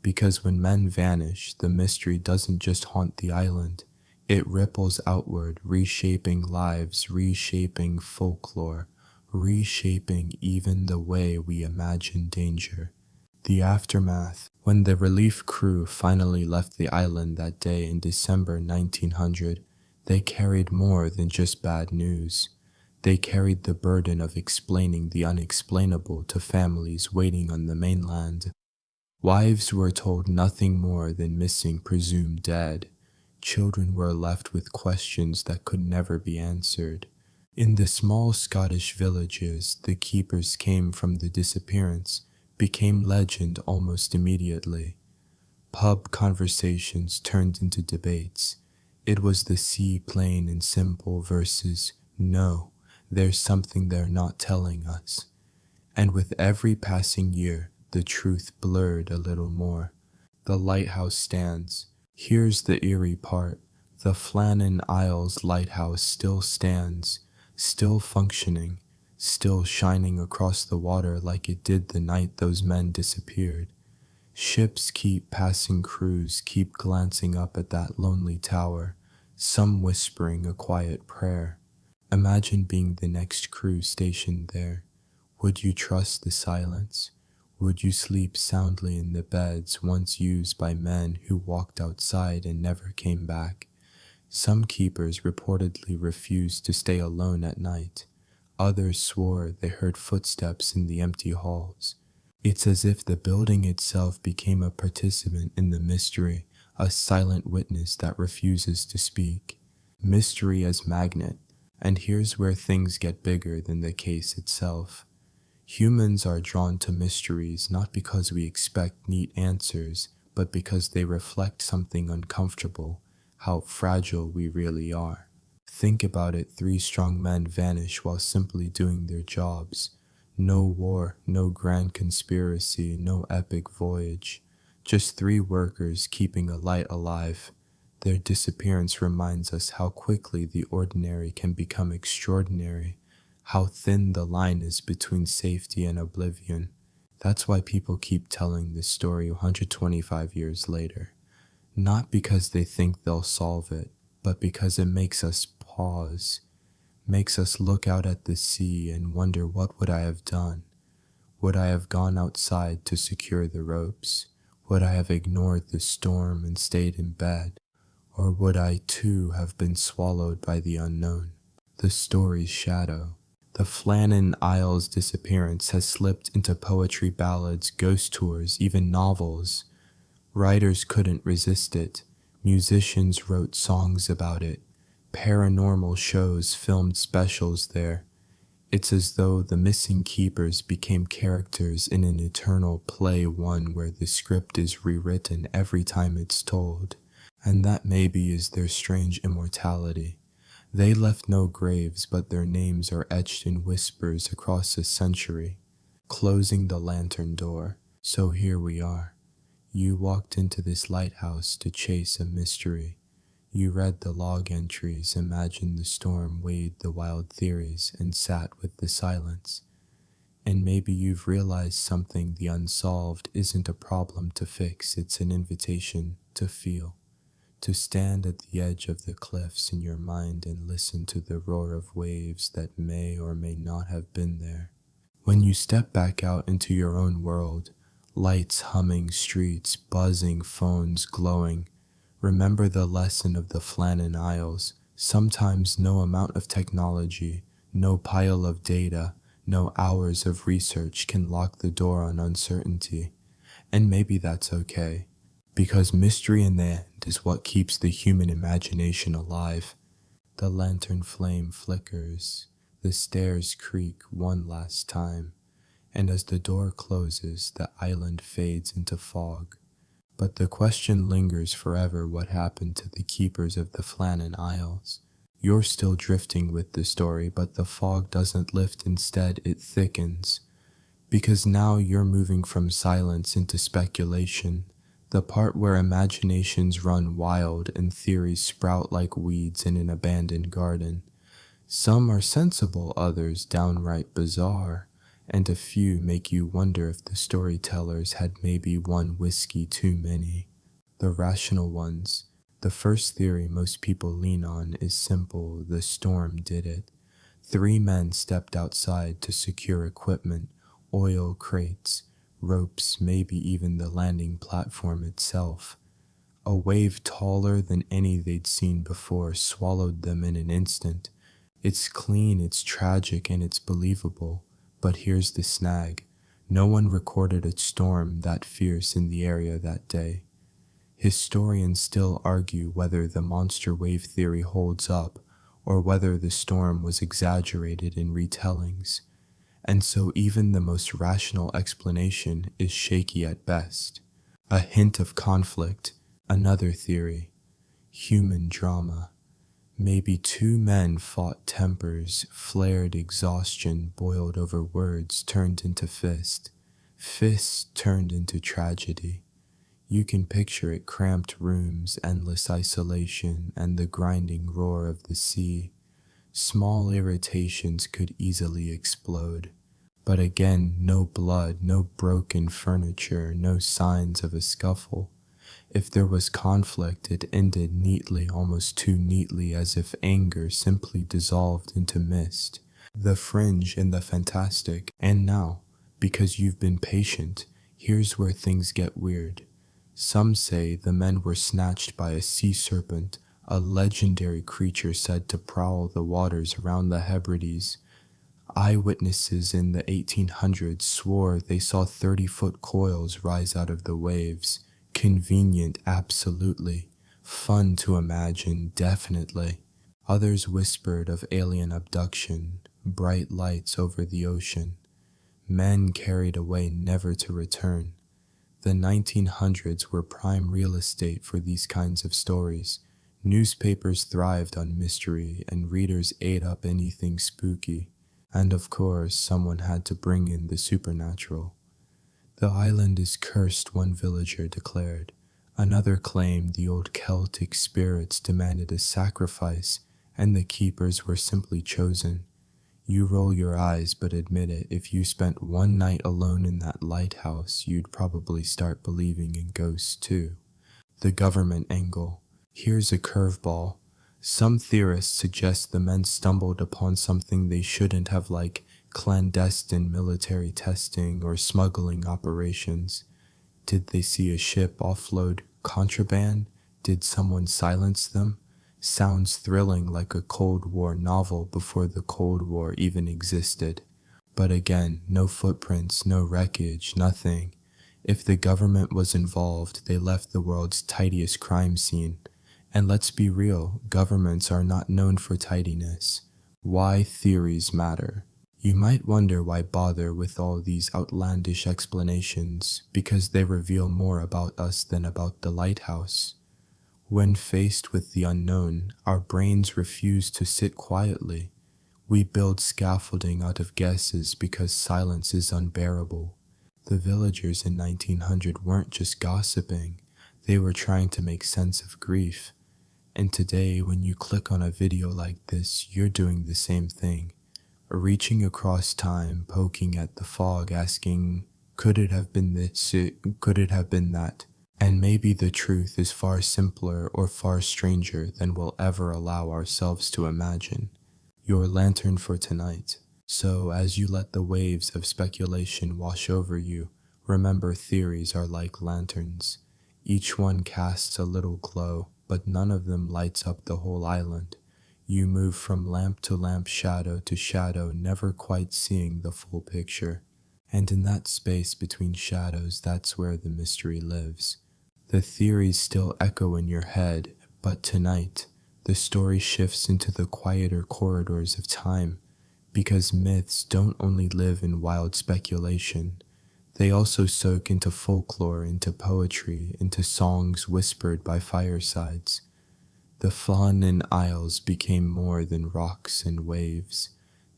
Because when men vanish, the mystery doesn't just haunt the island, it ripples outward, reshaping lives, reshaping folklore, reshaping even the way we imagine danger. The aftermath. When the relief crew finally left the island that day in December 1900, they carried more than just bad news. They carried the burden of explaining the unexplainable to families waiting on the mainland. Wives were told nothing more than missing, presumed dead. Children were left with questions that could never be answered. In the small Scottish villages, the keepers came from the disappearance became legend almost immediately. Pub conversations turned into debates. It was the sea plain and simple versus, no, there's something they're not telling us. And with every passing year, the truth blurred a little more. The lighthouse stands. Here's the eerie part. The Flannan Isles lighthouse still stands, still functioning, still shining across the water like it did the night those men disappeared. Ships keep passing crews, keep glancing up at that lonely tower, some whispering a quiet prayer. Imagine being the next crew stationed there. Would you trust the silence? Would you sleep soundly in the beds once used by men who walked outside and never came back? Some keepers reportedly refused to stay alone at night. Others swore they heard footsteps in the empty halls. It's as if the building itself became a participant in the mystery, a silent witness that refuses to speak. Mystery as magnet, and here's where things get bigger than the case itself. Humans are drawn to mysteries not because we expect neat answers, but because they reflect something uncomfortable, how fragile we really are. Think about it, 3 strong men vanish while simply doing their jobs. No war, no grand conspiracy, no epic voyage. Just 3 workers keeping a light alive. Their disappearance reminds us how quickly the ordinary can become extraordinary, how thin the line is between safety and oblivion. That's why people keep telling this story 125 years later. Not because they think they'll solve it, but because it makes us pause, makes us look out at the sea and wonder, what would I have done? Would I have gone outside to secure the ropes? Would I have ignored the storm and stayed in bed? Or would I too have been swallowed by the unknown? The story's shadow. The Flannan Isles disappearance has slipped into poetry, ballads, ghost tours, even novels. Writers couldn't resist it. Musicians wrote songs about it. Paranormal shows filmed specials there. It's as though the missing keepers became characters in an eternal play, one where the script is rewritten every time it's told. And that maybe is their strange immortality. They left no graves, but their names are etched in whispers across a century. Closing the lantern door. So here we are. You walked into this lighthouse to chase a mystery. You read the log entries, imagined the storm, weighed the wild theories, and sat with the silence. And maybe you've realized something: the unsolved isn't a problem to fix, it's an invitation to feel. To stand at the edge of the cliffs in your mind and listen to the roar of waves that may or may not have been there. When you step back out into your own world, lights humming, streets buzzing, phones glowing, remember the lesson of the Flannan Isles. Sometimes no amount of technology, no pile of data, no hours of research can lock the door on uncertainty. And maybe that's okay, because mystery in the end is what keeps the human imagination alive. The lantern flame flickers, the stairs creak one last time, and as the door closes, the island fades into fog. But the question lingers forever: what happened to the keepers of the Flannan Isles? You're still drifting with the story, but the fog doesn't lift, instead it thickens. Because now you're moving from silence into speculation, the part where imaginations run wild and theories sprout like weeds in an abandoned garden. Some are sensible, others downright bizarre, and a few make you wonder if the storytellers had maybe one whiskey too many. The rational ones, the first theory most people lean on, is simple: the storm did it. 3 men stepped outside to secure equipment, oil crates, ropes, maybe even the landing platform itself. A wave taller than any they'd seen before swallowed them in an instant. It's clean, it's tragic, and it's believable. But here's the snag: no one recorded a storm that fierce in the area that day. Historians still argue whether the monster wave theory holds up, or whether the storm was exaggerated in retellings. And so even the most rational explanation is shaky at best. A hint of conflict, another theory. Human drama. Maybe 2 men fought tempers, flared exhaustion, boiled over words, turned into fists turned into tragedy. You can picture it: cramped rooms, endless isolation, and the grinding roar of the sea. Small irritations could easily explode. But again, no blood, no broken furniture, no signs of a scuffle. If there was conflict, it ended neatly, almost too neatly, as if anger simply dissolved into mist. The fringe and the fantastic. And now, because you've been patient, here's where things get weird. Some say the men were snatched by a sea serpent, a legendary creature said to prowl the waters around the Hebrides. Eyewitnesses in the 1800s swore they saw 30-foot coils rise out of the waves. Convenient, absolutely. Fun to imagine, definitely. Others whispered of alien abduction, bright lights over the ocean. Men carried away, never to return. The 1900s were prime real estate for these kinds of stories. Newspapers thrived on mystery, and readers ate up anything spooky. And of course, someone had to bring in the supernatural. The island is cursed, one villager declared. Another claimed the old Celtic spirits demanded a sacrifice, and the keepers were simply chosen. You roll your eyes, but admit it, if you spent one night alone in that lighthouse, you'd probably start believing in ghosts too. The government angle. Here's a curveball. Some theorists suggest the men stumbled upon something they shouldn't have, like clandestine military testing or smuggling operations. Did they see a ship offload contraband? Did someone silence them? Sounds thrilling, like a Cold War novel before the Cold War even existed. But again, no footprints, no wreckage, nothing. If the government was involved, they left the world's tidiest crime scene. And let's be real, governments are not known for tidiness. Why theories matter. You might wonder why bother with all these outlandish explanations, because they reveal more about us than about the lighthouse. When faced with the unknown, our brains refuse to sit quietly. We build scaffolding out of guesses because silence is unbearable. The villagers in 1900 weren't just gossiping, they were trying to make sense of grief. And today, when you click on a video like this, you're doing the same thing. Reaching across time, poking at the fog, asking, could it have been this? Could it have been that? And maybe the truth is far simpler or far stranger than we'll ever allow ourselves to imagine. Your lantern for tonight. So, as you let the waves of speculation wash over you, remember theories are like lanterns. Each one casts a little glow, but none of them lights up the whole island. You move from lamp to lamp, shadow to shadow, never quite seeing the full picture. And in that space between shadows, that's where the mystery lives. The theories still echo in your head, but tonight, the story shifts into the quieter corridors of time, because myths don't only live in wild speculation. They also soak into folklore, into poetry, into songs whispered by firesides. The Flannan Isles became more than rocks and waves.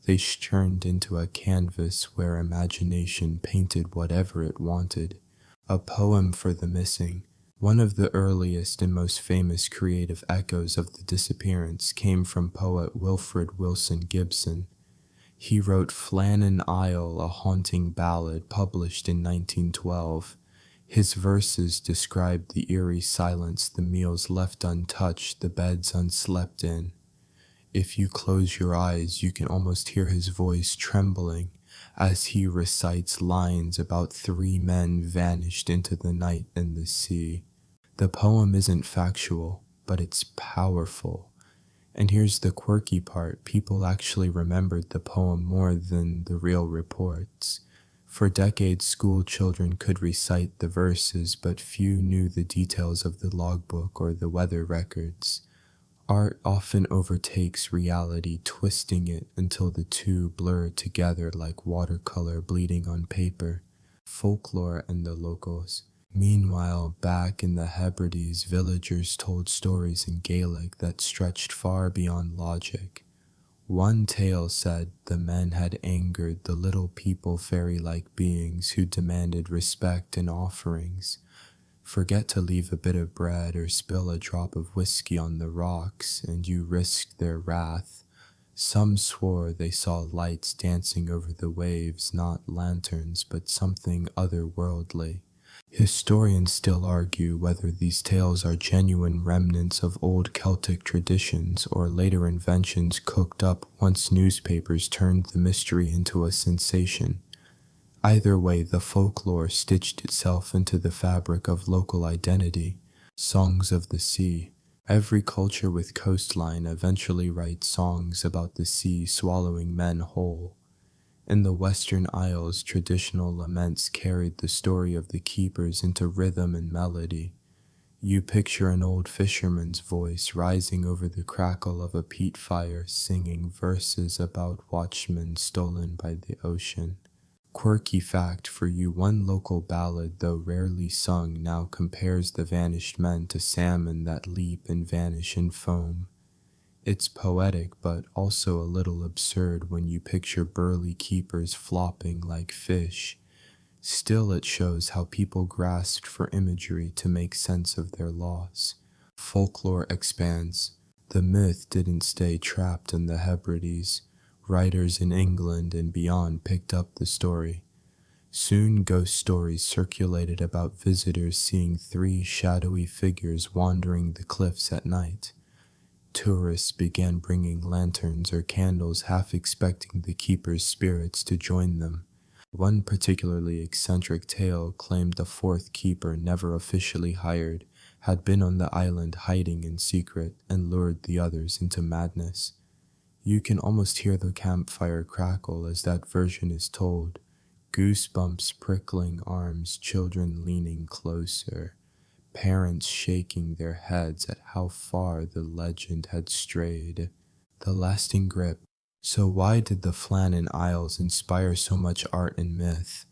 They turned into a canvas where imagination painted whatever it wanted. A poem for the missing. One of the earliest and most famous creative echoes of the disappearance came from poet Wilfred Wilson Gibson. He wrote Flannan Isle, a haunting ballad published in 1912. His verses described the eerie silence, the meals left untouched, the beds unslept in. If you close your eyes, you can almost hear his voice trembling as he recites lines about 3 men vanished into the night and the sea. The poem isn't factual, but it's powerful. And here's the quirky part, people actually remembered the poem more than the real reports. For decades, school children could recite the verses, but few knew the details of the logbook or the weather records. Art often overtakes reality, twisting it until the two blur together like watercolor bleeding on paper. Folklore and the locals. Meanwhile, back in the Hebrides, villagers told stories in Gaelic that stretched far beyond logic. One tale said the men had angered the little people, fairy-like beings who demanded respect and offerings. Forget to leave a bit of bread or spill a drop of whiskey on the rocks, and you risked their wrath. Some swore they saw lights dancing over the waves, not lanterns, but something otherworldly. Historians still argue whether these tales are genuine remnants of old Celtic traditions or later inventions cooked up once newspapers turned the mystery into a sensation. Either way, the folklore stitched itself into the fabric of local identity. Songs of the sea. Every culture with coastline eventually writes songs about the sea swallowing men whole. In the Western Isles, traditional laments carried the story of the keepers into rhythm and melody. You picture an old fisherman's voice rising over the crackle of a peat fire, singing verses about watchmen stolen by the ocean. Quirky fact for you, one local ballad, though rarely sung, now compares the vanished men to salmon that leap and vanish in foam. It's poetic, but also a little absurd when you picture burly keepers flopping like fish. Still, it shows how people grasped for imagery to make sense of their loss. Folklore expands. The myth didn't stay trapped in the Hebrides. Writers in England and beyond picked up the story. Soon ghost stories circulated about visitors seeing 3 shadowy figures wandering the cliffs at night. Tourists began bringing lanterns or candles, half expecting the keeper's spirits to join them. One particularly eccentric tale claimed the 4th keeper, never officially hired, had been on the island hiding in secret and lured the others into madness. You can almost hear the campfire crackle as that version is told. Goosebumps prickling arms, children leaning closer, parents shaking their heads at how far the legend had strayed. The lasting grip. So why did the Flannan Isles inspire so much art and myth?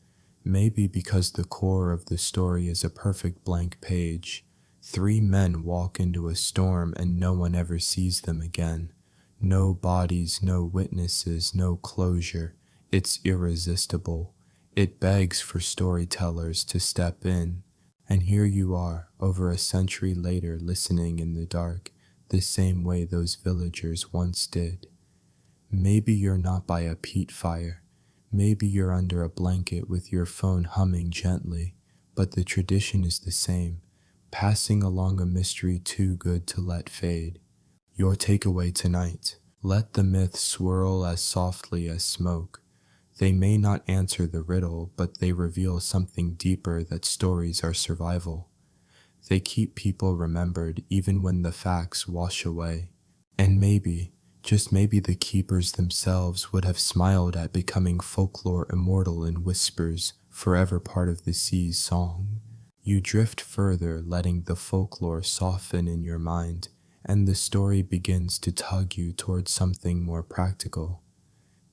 Maybe because the core of the story is a perfect blank page. 3 men walk into a storm and no one ever sees them again. No bodies, no witnesses, no closure. It's irresistible. It begs for storytellers to step in. And here you are, over a century later, listening in the dark, the same way those villagers once did. Maybe you're not by a peat fire. Maybe you're under a blanket with your phone humming gently, but the tradition is the same, passing along a mystery too good to let fade. Your takeaway tonight: let the myth swirl as softly as smoke. They may not answer the riddle, but they reveal something deeper, that stories are survival. They keep people remembered even when the facts wash away. And maybe, just maybe, the keepers themselves would have smiled at becoming folklore immortal in whispers, forever part of the sea's song. You drift further, letting the folklore soften in your mind, and the story begins to tug you towards something more practical.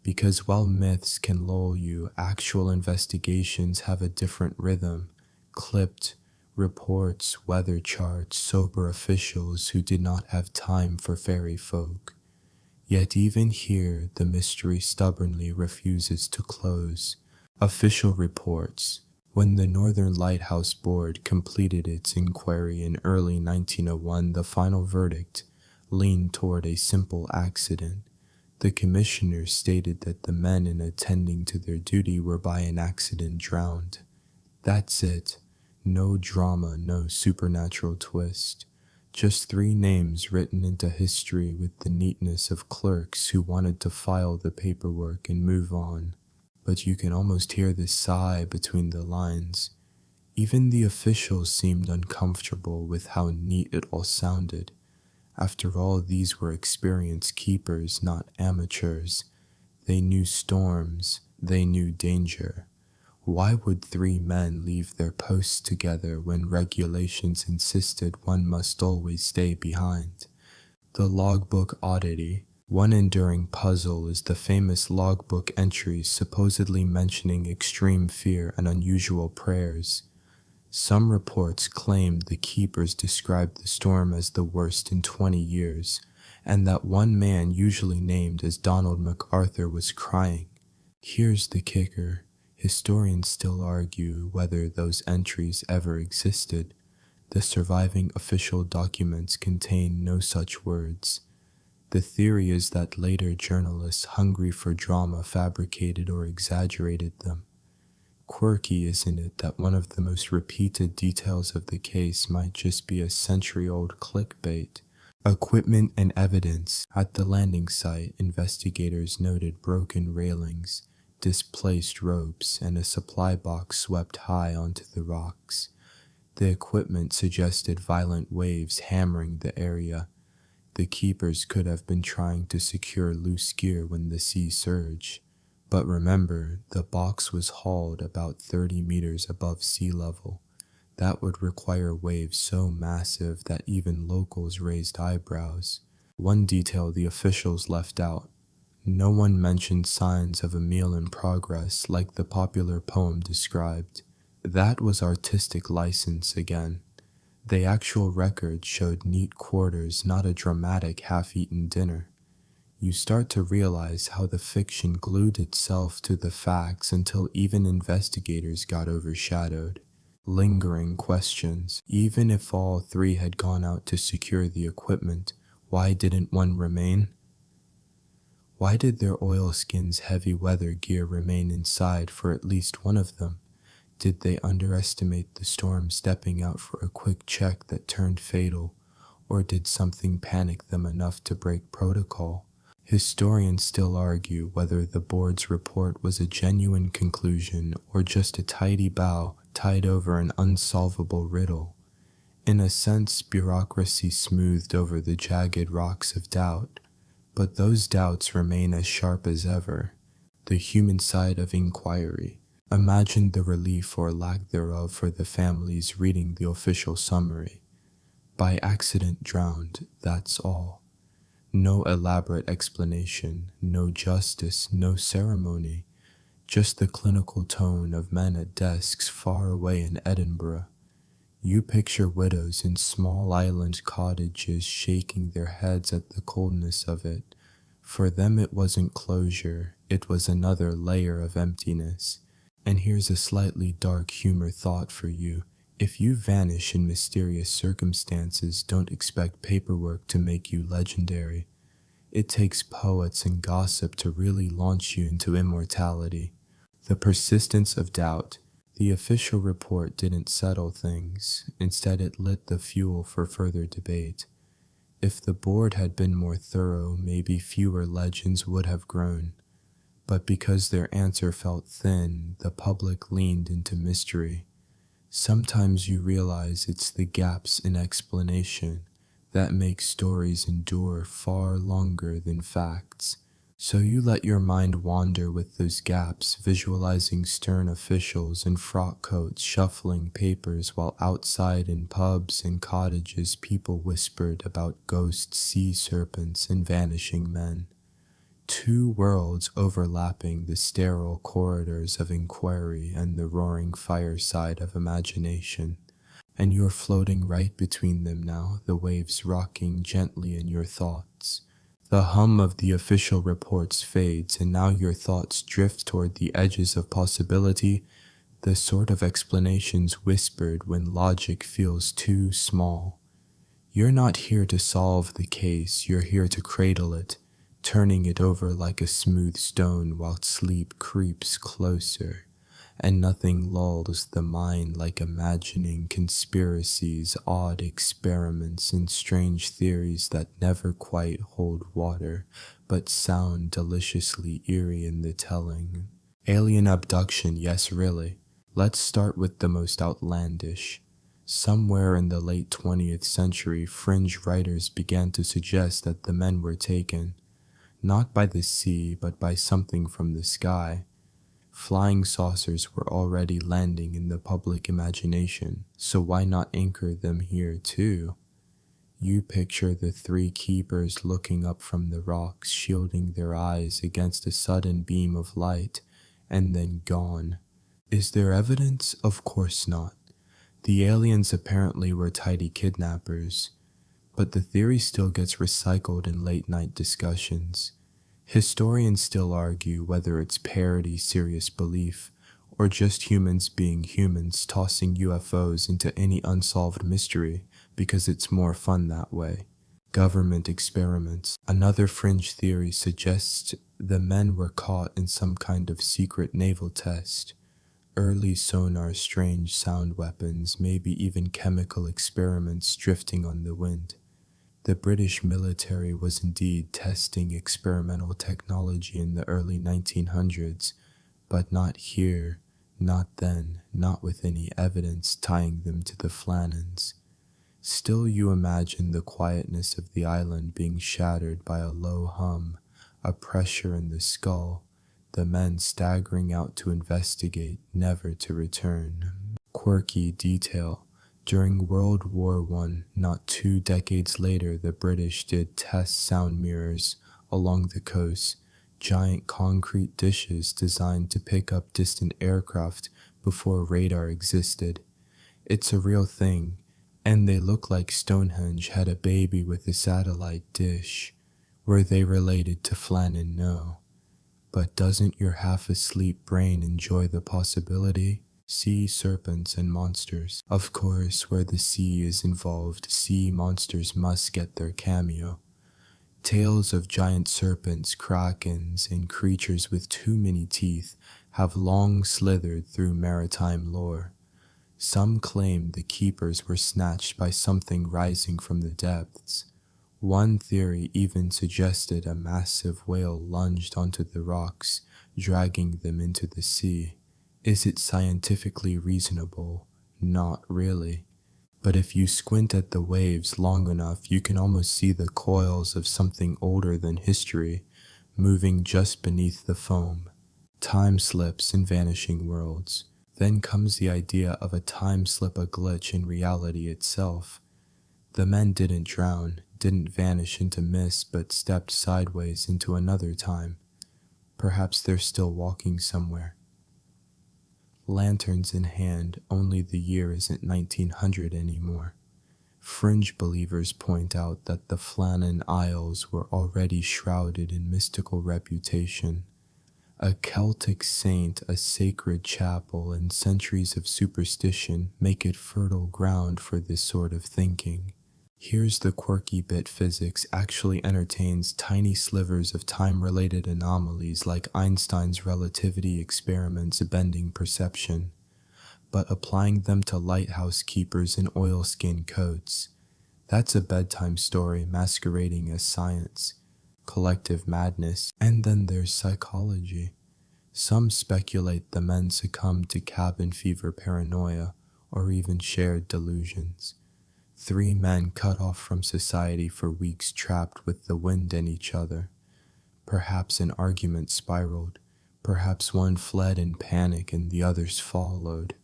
Because while myths can lull you, actual investigations have a different rhythm. Clipped reports, weather charts, sober officials who did not have time for fairy folk. Yet even here, the mystery stubbornly refuses to close. Official reports. When the Northern Lighthouse Board completed its inquiry in early 1901, the final verdict leaned toward a simple accident. The commissioners stated that the men in attending to their duty were by an accident drowned. That's it. No drama, no supernatural twist. Just 3 names written into history with the neatness of clerks who wanted to file the paperwork and move on. But you can almost hear the sigh between the lines. Even the officials seemed uncomfortable with how neat it all sounded. After all, these were experienced keepers, not amateurs. They knew storms, they knew danger. Why would 3 men leave their posts together when regulations insisted one must always stay behind? The logbook oddity. One enduring puzzle is the famous logbook entries supposedly mentioning extreme fear and unusual prayers. Some reports claimed the keepers described the storm as the worst in 20 years, and that one man, usually named as Donald McArthur, was crying. Here's the kicker. Historians still argue whether those entries ever existed. The surviving official documents contain no such words. The theory is that later journalists, hungry for drama, fabricated or exaggerated them. Quirky, isn't it, that one of the most repeated details of the case might just be a century-old clickbait? Equipment and evidence. At the landing site, investigators noted broken railings, displaced ropes, and a supply box swept high onto the rocks. The equipment suggested violent waves hammering the area. The keepers could have been trying to secure loose gear when the sea surged. But remember, the box was hauled about 30 meters above sea level. That would require waves so massive that even locals raised eyebrows. One detail the officials left out. No one mentioned signs of a meal in progress like the popular poem described. That was artistic license again. The actual record showed neat quarters, not a dramatic half-eaten dinner. You start to realize how the fiction glued itself to the facts until even investigators got overshadowed. Lingering questions. Even if all 3 had gone out to secure the equipment, why didn't one remain? Why did their oilskins' heavy weather gear remain inside for at least one of them? Did they underestimate the storm stepping out for a quick check that turned fatal? Or did something panic them enough to break protocol? Historians still argue whether the board's report was a genuine conclusion or just a tidy bow tied over an unsolvable riddle. In a sense, bureaucracy smoothed over the jagged rocks of doubt, but those doubts remain as sharp as ever. The human side of inquiry. Imagine the relief or lack thereof for the families reading the official summary. By accident drowned, that's all. No elaborate explanation, no justice, no ceremony, just the clinical tone of men at desks far away in Edinburgh. You picture widows in small island cottages shaking their heads at the coldness of it. For them it wasn't closure, it was another layer of emptiness. And here's a slightly dark humor thought for you. If you vanish in mysterious circumstances, don't expect paperwork to make you legendary. It takes poets and gossip to really launch you into immortality. The persistence of doubt. The official report didn't settle things. Instead, it lit the fuel for further debate. If the board had been more thorough, maybe fewer legends would have grown. But because their answer felt thin, the public leaned into mystery. Sometimes you realize it's the gaps in explanation that make stories endure far longer than facts. So you let your mind wander with those gaps, visualizing stern officials in frock coats shuffling papers while outside in pubs and cottages people whispered about ghost sea serpents and vanishing men. Two worlds overlapping the sterile corridors of inquiry and the roaring fireside of imagination. And you're floating right between them now, the waves rocking gently in your thoughts. The hum of the official reports fades, and now your thoughts drift toward the edges of possibility, the sort of explanations whispered when logic feels too small. You're not here to solve the case, you're here to cradle it, turning it over like a smooth stone while sleep creeps closer. And nothing lulls the mind like imagining conspiracies, odd experiments, and strange theories that never quite hold water, but sound deliciously eerie in the telling. Alien abduction, yes really. Let's start with the most outlandish. Somewhere in the late 20th century, fringe writers began to suggest that the men were taken, not by the sea, but by something from the sky. Flying saucers were already landing in the public imagination, so why not anchor them here too? You picture the three keepers looking up from the rocks, shielding their eyes against a sudden beam of light, and then gone. Is there evidence? Of course not. The aliens apparently were tidy kidnappers, but the theory still gets recycled in late-night discussions. Historians still argue whether it's parody serious belief, or just humans being humans tossing UFOs into any unsolved mystery because it's more fun that way. Government experiments. Another fringe theory suggests the men were caught in some kind of secret naval test. Early sonar, strange sound weapons, maybe even chemical experiments drifting on the wind. The British military was indeed testing experimental technology in the early 1900s, but not here, not then, not with any evidence tying them to the Flannans. Still you imagine the quietness of the island being shattered by a low hum, a pressure in the skull, the men staggering out to investigate, never to return. Quirky detail. During World War I, not 2 decades later, the British did test sound mirrors along the coast, giant concrete dishes designed to pick up distant aircraft before radar existed. It's a real thing, and they look like Stonehenge had a baby with a satellite dish. Were they related to Flannan? No. But doesn't your half-asleep brain enjoy the possibility? Sea serpents and monsters. Of course, where the sea is involved, sea monsters must get their cameo. Tales of giant serpents, krakens, and creatures with too many teeth have long slithered through maritime lore. Some claim the keepers were snatched by something rising from the depths. One theory even suggested a massive whale lunged onto the rocks, dragging them into the sea. Is it scientifically reasonable? Not really. But if you squint at the waves long enough, you can almost see the coils of something older than history moving just beneath the foam. Time slips in vanishing worlds. Then comes the idea of a time slip, a glitch in reality itself. The men didn't drown, didn't vanish into mist, but stepped sideways into another time. Perhaps they're still walking somewhere. Lanterns in hand, only the year isn't 1900 anymore. Fringe believers point out that the Flannan Isles were already shrouded in mystical reputation. A Celtic saint, a sacred chapel, and centuries of superstition make it fertile ground for this sort of thinking. Here's the quirky bit: physics actually entertains tiny slivers of time-related anomalies like Einstein's relativity experiments bending perception, but applying them to lighthouse keepers in oilskin coats. That's a bedtime story masquerading as science, collective madness, and then there's psychology. Some speculate the men succumbed to cabin fever paranoia or even shared delusions. 3 men cut off from society for weeks, trapped with the wind and each other. Perhaps an argument spiraled. Perhaps one fled in panic and the others followed.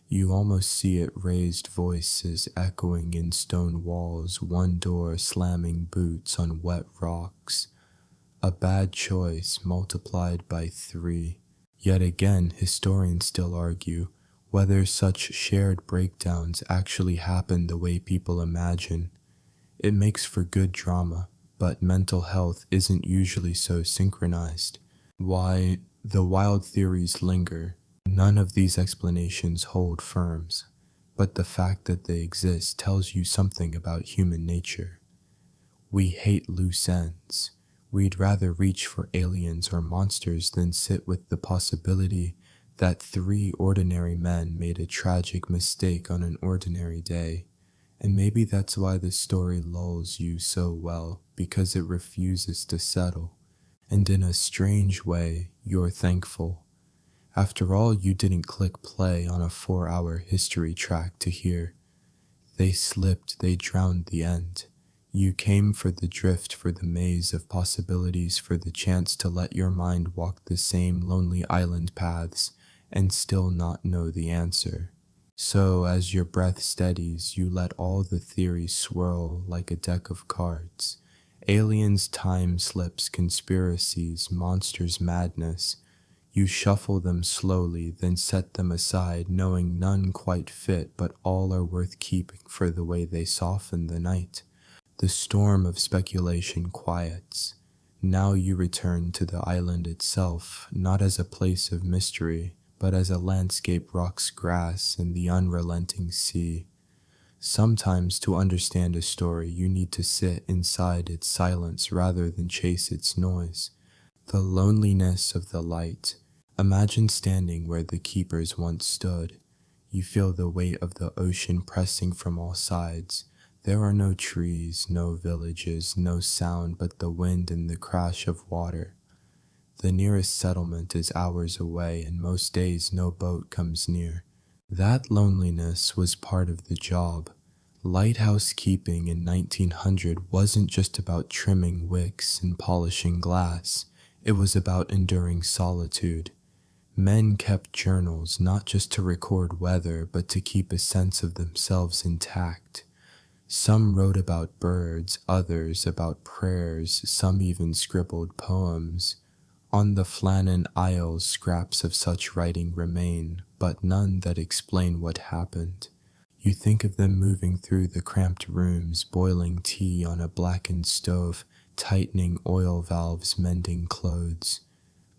You almost see it: raised voices echoing in stone walls, one door slamming boots on wet rocks. A bad choice multiplied by 3. Yet again, historians still argue whether such shared breakdowns actually happen the way people imagine. It makes for good drama, but mental health isn't usually so synchronized. Why, the wild theories linger. None of these explanations hold firms, but the fact that they exist tells you something about human nature. We hate loose ends. We'd rather reach for aliens or monsters than sit with the possibility that 3 ordinary men made a tragic mistake on an ordinary day. And maybe that's why the story lulls you so well, because it refuses to settle. And in a strange way, you're thankful. After all, you didn't click play on a 4-hour history track to hear "They slipped, they drowned the end." You came for the drift, for the maze of possibilities, for the chance to let your mind walk the same lonely island paths and still not know the answer. So, as your breath steadies, you let all the theories swirl like a deck of cards. Aliens, time slips, conspiracies, monsters, madness. You shuffle them slowly, then set them aside, knowing none quite fit, but all are worth keeping for the way they soften the night. The storm of speculation quiets. Now you return to the island itself, not as a place of mystery, but as a landscape: rocks, grass, and the unrelenting sea. Sometimes to understand a story, you need to sit inside its silence rather than chase its noise. The loneliness of the light. Imagine standing where the keepers once stood. You feel the weight of the ocean pressing from all sides. There are no trees, no villages, no sound but the wind and the crash of water. The nearest settlement is hours away, and most days no boat comes near. That loneliness was part of the job. Lighthouse keeping in 1900 wasn't just about trimming wicks and polishing glass. It was about enduring solitude. Men kept journals not just to record weather, but to keep a sense of themselves intact. Some wrote about birds, others about prayers, some even scribbled poems. On the Flannan Isles, scraps of such writing remain, but none that explain what happened. You think of them moving through the cramped rooms, boiling tea on a blackened stove, tightening oil valves, mending clothes.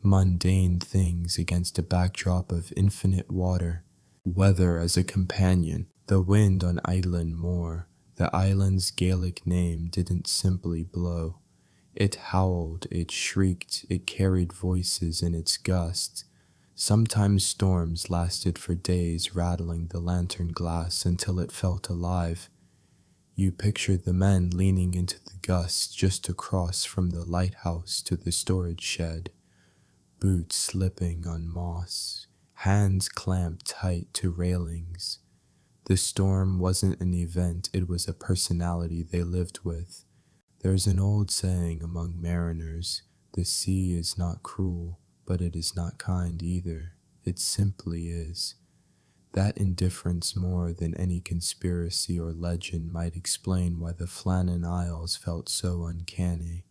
Mundane things against a backdrop of infinite water. Weather as a companion, the wind on Island Moor. The island's Gaelic name didn't simply blow. It howled, it shrieked, it carried voices in its gusts. Sometimes storms lasted for days, rattling the lantern glass until it felt alive. You picture the men leaning into the gusts just across from the lighthouse to the storage shed. Boots slipping on moss, hands clamped tight to railings. The storm wasn't an event, it was a personality they lived with. There's an old saying among mariners: the sea is not cruel, but it is not kind either. It simply is. That indifference, more than any conspiracy or legend, might explain why the Flannan Isles felt so uncanny.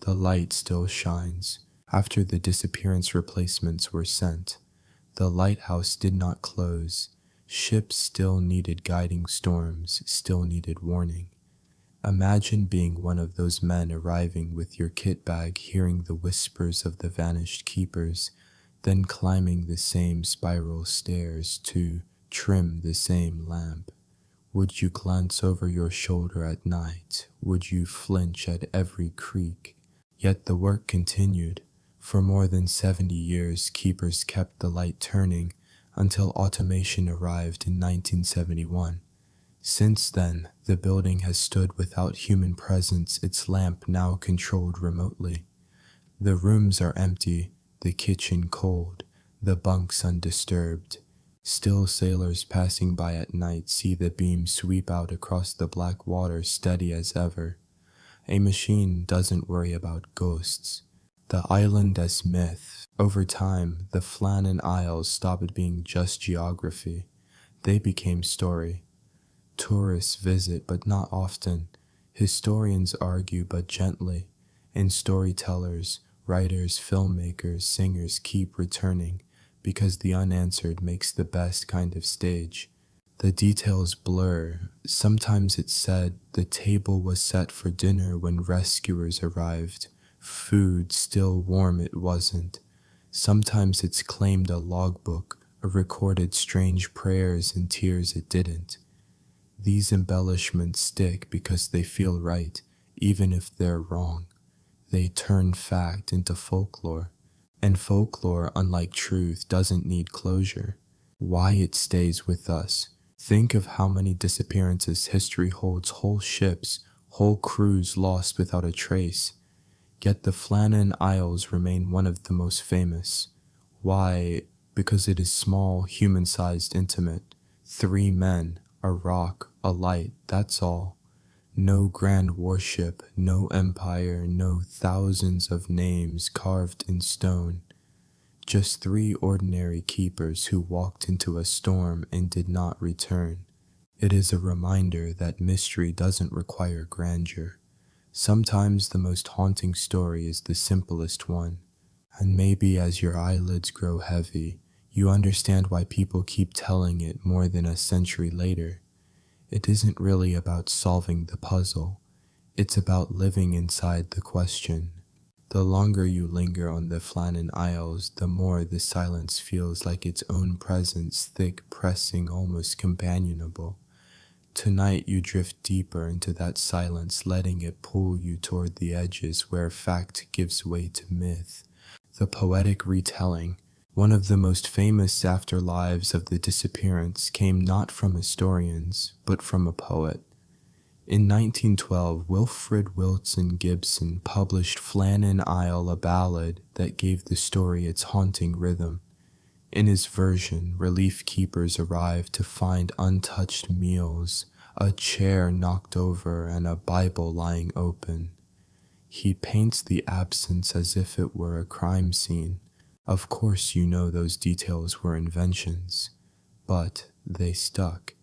The light still shines. After the disappearance replacements were sent, the lighthouse did not close. Ships still needed guiding storms, still needed warning. Imagine being one of those men arriving with your kit bag, hearing the whispers of the vanished keepers, then climbing the same spiral stairs to trim the same lamp. Would you glance over your shoulder at night? Would you flinch at every creak? Yet the work continued. For more than 70 years, keepers kept the light turning until automation arrived in 1971. Since then, the building has stood without human presence, its lamp now controlled remotely. The rooms are empty, the kitchen cold, the bunks undisturbed. Still, sailors passing by at night see the beam sweep out across the black water steady as ever. A machine doesn't worry about ghosts. The island as myth. Over time, the Flannan Isles stopped being just geography. They became story. Tourists visit, but not often. Historians argue, but gently. And storytellers, writers, filmmakers, singers keep returning, because the unanswered makes the best kind of stage. The details blur. Sometimes it's said the table was set for dinner when rescuers arrived. Food still warm, it wasn't. Sometimes it's claimed a logbook, or recorded strange prayers and tears, it didn't. These embellishments stick because they feel right, even if they're wrong. They turn fact into folklore. And folklore, unlike truth, doesn't need closure. Why it stays with us. Think of how many disappearances history holds, whole ships, whole crews lost without a trace. Yet the Flannan Isles remain one of the most famous. Why? Because it is small, human-sized, intimate. 3 men, a rock, a light, that's all. No grand warship, no empire, no thousands of names carved in stone. Just 3 ordinary keepers who walked into a storm and did not return. It is a reminder that mystery doesn't require grandeur. Sometimes the most haunting story is the simplest one. And maybe as your eyelids grow heavy, you understand why people keep telling it more than a century later. It isn't really about solving the puzzle. It's about living inside the question. The longer you linger on the Flannan Isles, the more the silence feels like its own presence, thick, pressing, almost companionable. Tonight you drift deeper into that silence, letting it pull you toward the edges where fact gives way to myth. The poetic retelling. One of the most famous afterlives of the disappearance came not from historians, but from a poet. In 1912, Wilfred Wilson Gibson published Flannan Isle, a ballad that gave the story its haunting rhythm. In his version, relief keepers arrived to find untouched meals, a chair knocked over, and a Bible lying open. He paints the absence as if it were a crime scene. Of course you know those details were inventions, but they stuck.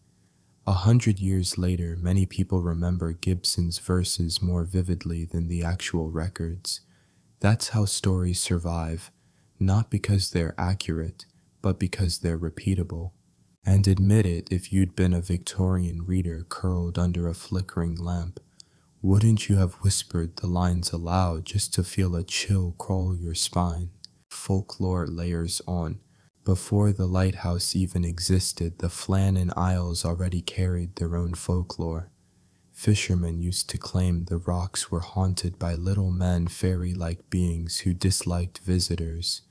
100 years later, many people remember Gibson's verses more vividly than the actual records. That's how stories survive, not because they're accurate, but because they're repeatable. And admit it, if you'd been a Victorian reader curled under a flickering lamp, wouldn't you have whispered the lines aloud just to feel a chill crawl your spine? Folklore layers on. Before the lighthouse even existed, the Flannan Isles already carried their own folklore. Fishermen used to claim the rocks were haunted by little men, fairy-like beings who disliked visitors.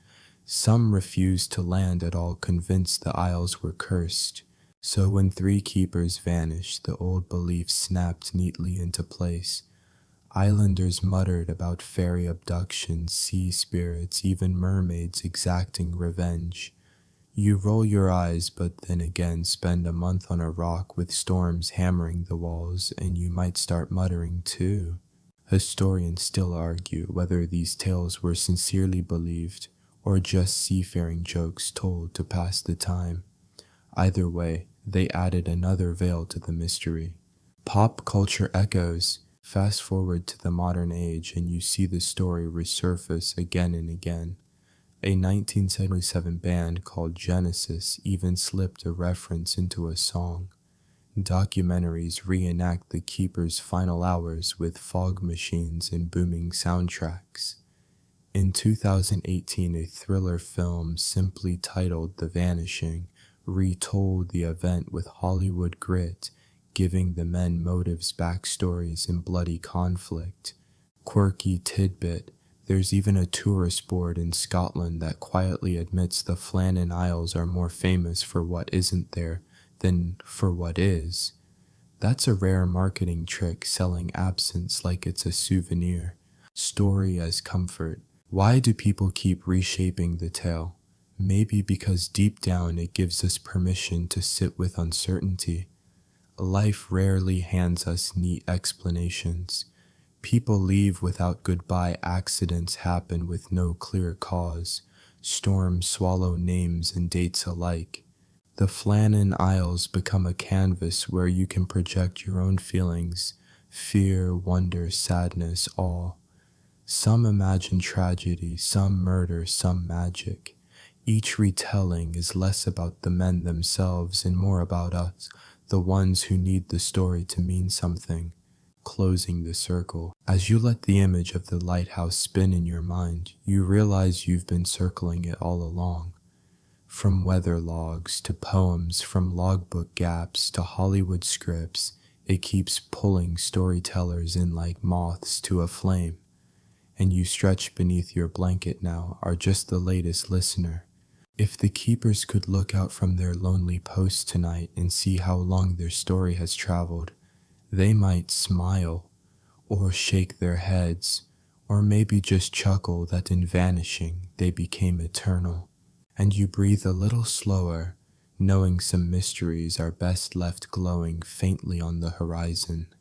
Some refused to land at all, convinced the isles were cursed. So when 3 keepers vanished, the old belief snapped neatly into place. Islanders muttered about fairy abductions, sea spirits, even mermaids exacting revenge. You roll your eyes, but then again spend a month on a rock with storms hammering the walls, and you might start muttering too. Historians still argue whether these tales were sincerely believed, or just seafaring jokes told to pass the time. Either way, they added another veil to the mystery. Pop culture echoes. Fast forward to the modern age and you see the story resurface again and again. A 1977 band called Genesis even slipped a reference into a song. Documentaries reenact the Keepers' final hours with fog machines and booming soundtracks. In 2018, a thriller film simply titled The Vanishing retold the event with Hollywood grit, giving the men motives, backstories, and bloody conflict. Quirky tidbit, there's even a tourist board in Scotland that quietly admits the Flannan Isles are more famous for what isn't there than for what is. That's a rare marketing trick, selling absence like it's a souvenir. Story as comfort. Why do people keep reshaping the tale? Maybe because deep down it gives us permission to sit with uncertainty. Life rarely hands us neat explanations. People leave without goodbye, accidents happen with no clear cause. Storms swallow names and dates alike. The Flannan Isles become a canvas where you can project your own feelings, fear, wonder, sadness, awe. Some imagine tragedy, some murder, some magic. Each retelling is less about the men themselves and more about us, the ones who need the story to mean something. Closing the circle. As you let the image of the lighthouse spin in your mind, you realize you've been circling it all along. From weather logs to poems, from logbook gaps to Hollywood scripts, it keeps pulling storytellers in like moths to a flame. And you stretch beneath your blanket now are just the latest listener. If the Keepers could look out from their lonely post tonight and see how long their story has traveled, they might smile, or shake their heads, or maybe just chuckle that in vanishing they became eternal. And you breathe a little slower, knowing some mysteries are best left glowing faintly on the horizon.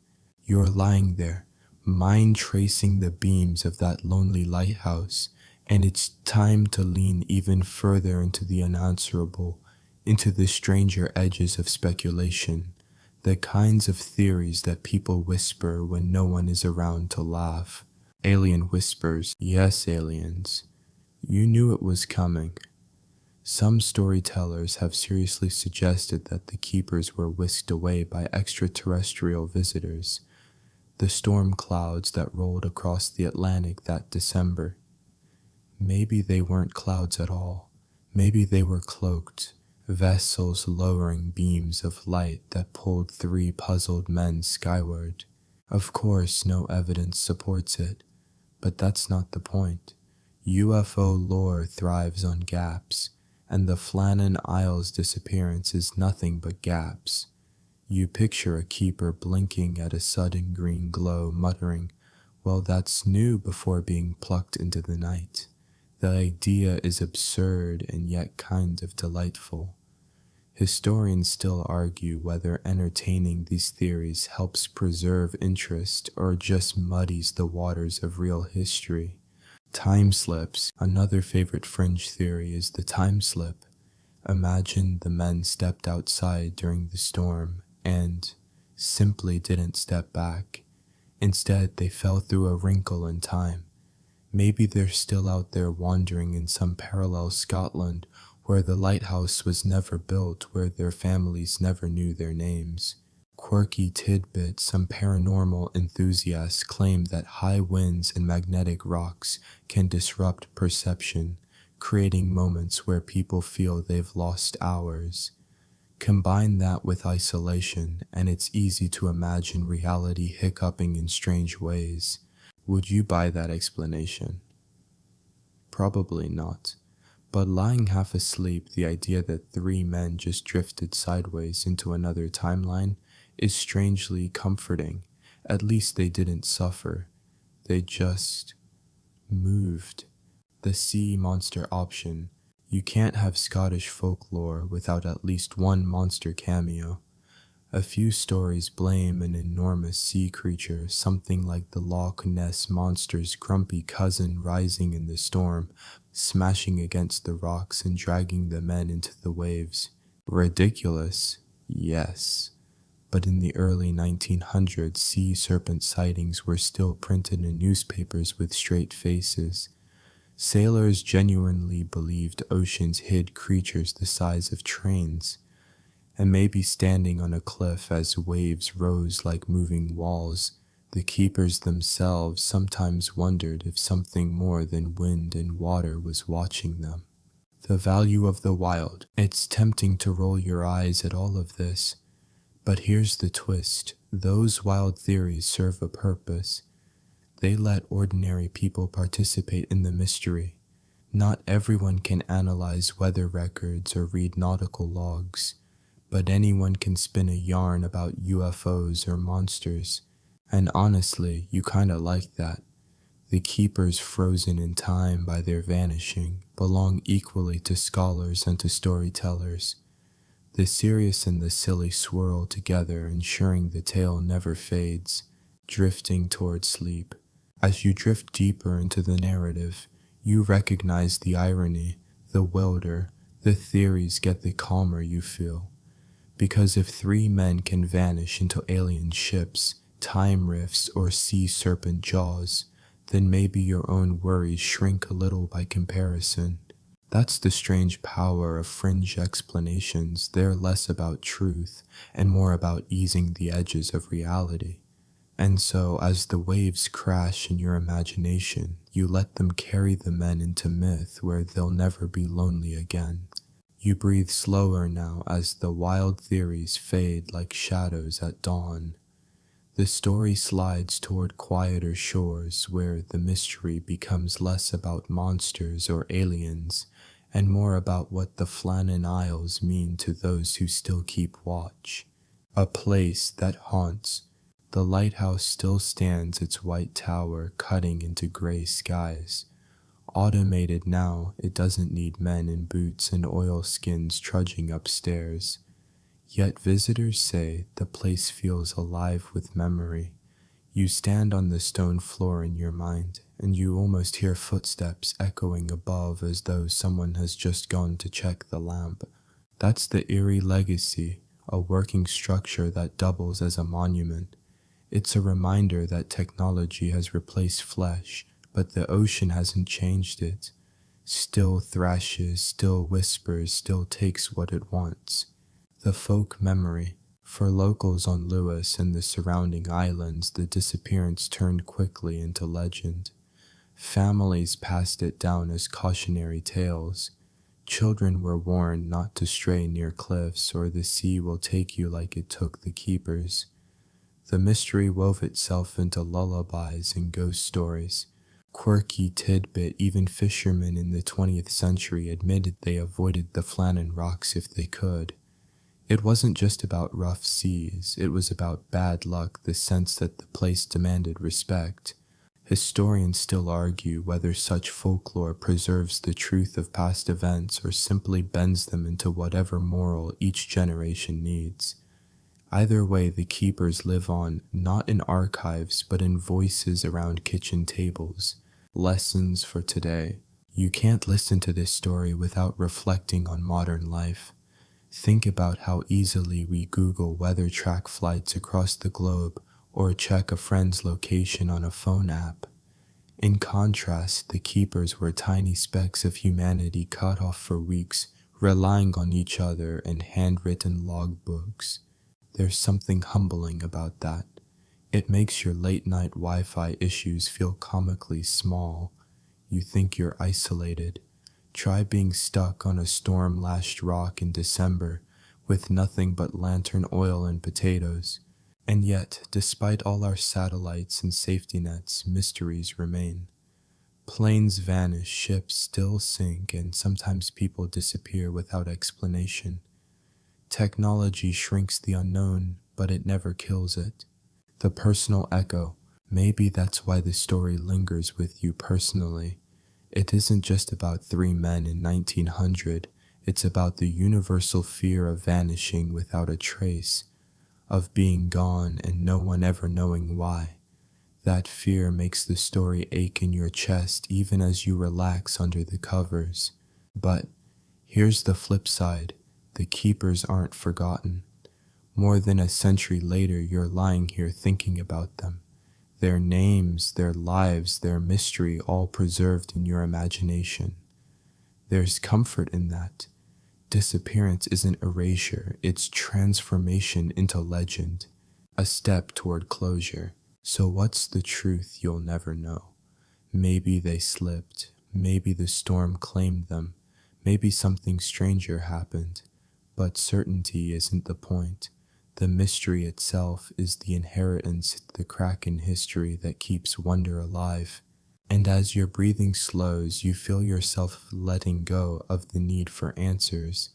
You're lying there, mind tracing the beams of that lonely lighthouse, and it's time to lean even further into the unanswerable, into the stranger edges of speculation, the kinds of theories that people whisper when no one is around to laugh. Alien whispers, yes, aliens. You knew it was coming. Some storytellers have seriously suggested that the Keepers were whisked away by extraterrestrial visitors, the storm clouds that rolled across the Atlantic that December. Maybe they weren't clouds at all. Maybe they were cloaked, vessels lowering beams of light that pulled three puzzled men skyward. Of course, no evidence supports it, but that's not the point. UFO lore thrives on gaps, and the Flannan Isles disappearance is nothing but gaps. You picture a keeper blinking at a sudden green glow, muttering, "Well, that's new," before being plucked into the night. The idea is absurd and yet kind of delightful. Historians still argue whether entertaining these theories helps preserve interest or just muddies the waters of real history. Time slips. Another favorite fringe theory is the time slip. Imagine the men stepped outside during the storm and simply didn't step back. Instead, they fell through a wrinkle in time. Maybe they're still out there wandering in some parallel Scotland where the lighthouse was never built, where their families never knew their names. Quirky tidbit, some paranormal enthusiasts claim that high winds and magnetic rocks can disrupt perception, creating moments where people feel they've lost hours. Combine that with isolation, and it's easy to imagine reality hiccuping in strange ways. Would you buy that explanation? Probably not. But lying half asleep, the idea that three men just drifted sideways into another timeline is strangely comforting. At least they didn't suffer. They just moved. The sea monster option. You can't have Scottish folklore without at least one monster cameo. A few stories blame an enormous sea creature, something like the Loch Ness Monster's grumpy cousin rising in the storm, smashing against the rocks and dragging the men into the waves. Ridiculous? Yes. But in the early 1900s, sea serpent sightings were still printed in newspapers with straight faces. Sailors genuinely believed oceans hid creatures the size of trains. And maybe standing on a cliff as waves rose like moving walls, the keepers themselves sometimes wondered if something more than wind and water was watching them. The value of the wild. It's tempting to roll your eyes at all of this, but here's the twist. Those wild theories serve a purpose. They let ordinary people participate in the mystery. Not everyone can analyze weather records or read nautical logs, but anyone can spin a yarn about UFOs or monsters. And honestly, you kinda like that. The keepers frozen in time by their vanishing belong equally to scholars and to storytellers. The serious and the silly swirl together, ensuring the tale never fades, drifting toward sleep. As you drift deeper into the narrative, you recognize the irony, the wilder, the theories get the calmer you feel. Because if 3 men can vanish into alien ships, time rifts, or sea serpent jaws, then maybe your own worries shrink a little by comparison. That's the strange power of fringe explanations. They're less about truth and more about easing the edges of reality. And so, as the waves crash in your imagination, you let them carry the men into myth where they'll never be lonely again. You breathe slower now as the wild theories fade like shadows at dawn. The story slides toward quieter shores where the mystery becomes less about monsters or aliens and more about what the Flannan Isles mean to those who still keep watch. A place that haunts. The lighthouse still stands, its white tower cutting into gray skies. Automated now, it doesn't need men in boots and oilskins trudging upstairs. Yet visitors say the place feels alive with memory. You stand on the stone floor in your mind, and you almost hear footsteps echoing above as though someone has just gone to check the lamp. That's the eerie legacy, a working structure that doubles as a monument. It's a reminder that technology has replaced flesh, but the ocean hasn't changed it. Still thrashes, still whispers, still takes what it wants. The folk memory. For locals on Lewis and the surrounding islands, the disappearance turned quickly into legend. Families passed it down as cautionary tales. Children were warned not to stray near cliffs, or the sea will take you like it took the keepers. The mystery wove itself into lullabies and ghost stories. Quirky tidbit, even fishermen in the 20th century admitted they avoided the Flannan Rocks if they could. It wasn't just about rough seas, it was about bad luck, the sense that the place demanded respect. Historians still argue whether such folklore preserves the truth of past events or simply bends them into whatever moral each generation needs. Either way, the keepers live on, not in archives, but in voices around kitchen tables. Lessons for today. You can't listen to this story without reflecting on modern life. Think about how easily we Google weather track flights across the globe or check a friend's location on a phone app. In contrast, the keepers were tiny specks of humanity cut off for weeks, relying on each other and handwritten logbooks. There's something humbling about that. It makes your late-night Wi-Fi issues feel comically small. You think you're isolated. Try being stuck on a storm-lashed rock in December with nothing but lantern oil and potatoes. And yet, despite all our satellites and safety nets, mysteries remain. Planes vanish, ships still sink, and sometimes people disappear without explanation. Technology shrinks the unknown, but it never kills it. The personal echo. Maybe that's why the story lingers with you personally. It isn't just about 3 men in 1900. It's about the universal fear of vanishing without a trace, of being gone and no one ever knowing why. That fear makes the story ache in your chest even as you relax under the covers. But here's the flip side. The keepers aren't forgotten. More than a century later, you're lying here thinking about them. Their names, their lives, their mystery all preserved in your imagination. There's comfort in that. Disappearance isn't erasure, it's transformation into legend, a step toward closure. So what's the truth you'll never know? Maybe they slipped, maybe the storm claimed them, maybe something stranger happened, but certainty isn't the point. The mystery itself is the inheritance, the crack in history that keeps wonder alive. And as your breathing slows, you feel yourself letting go of the need for answers.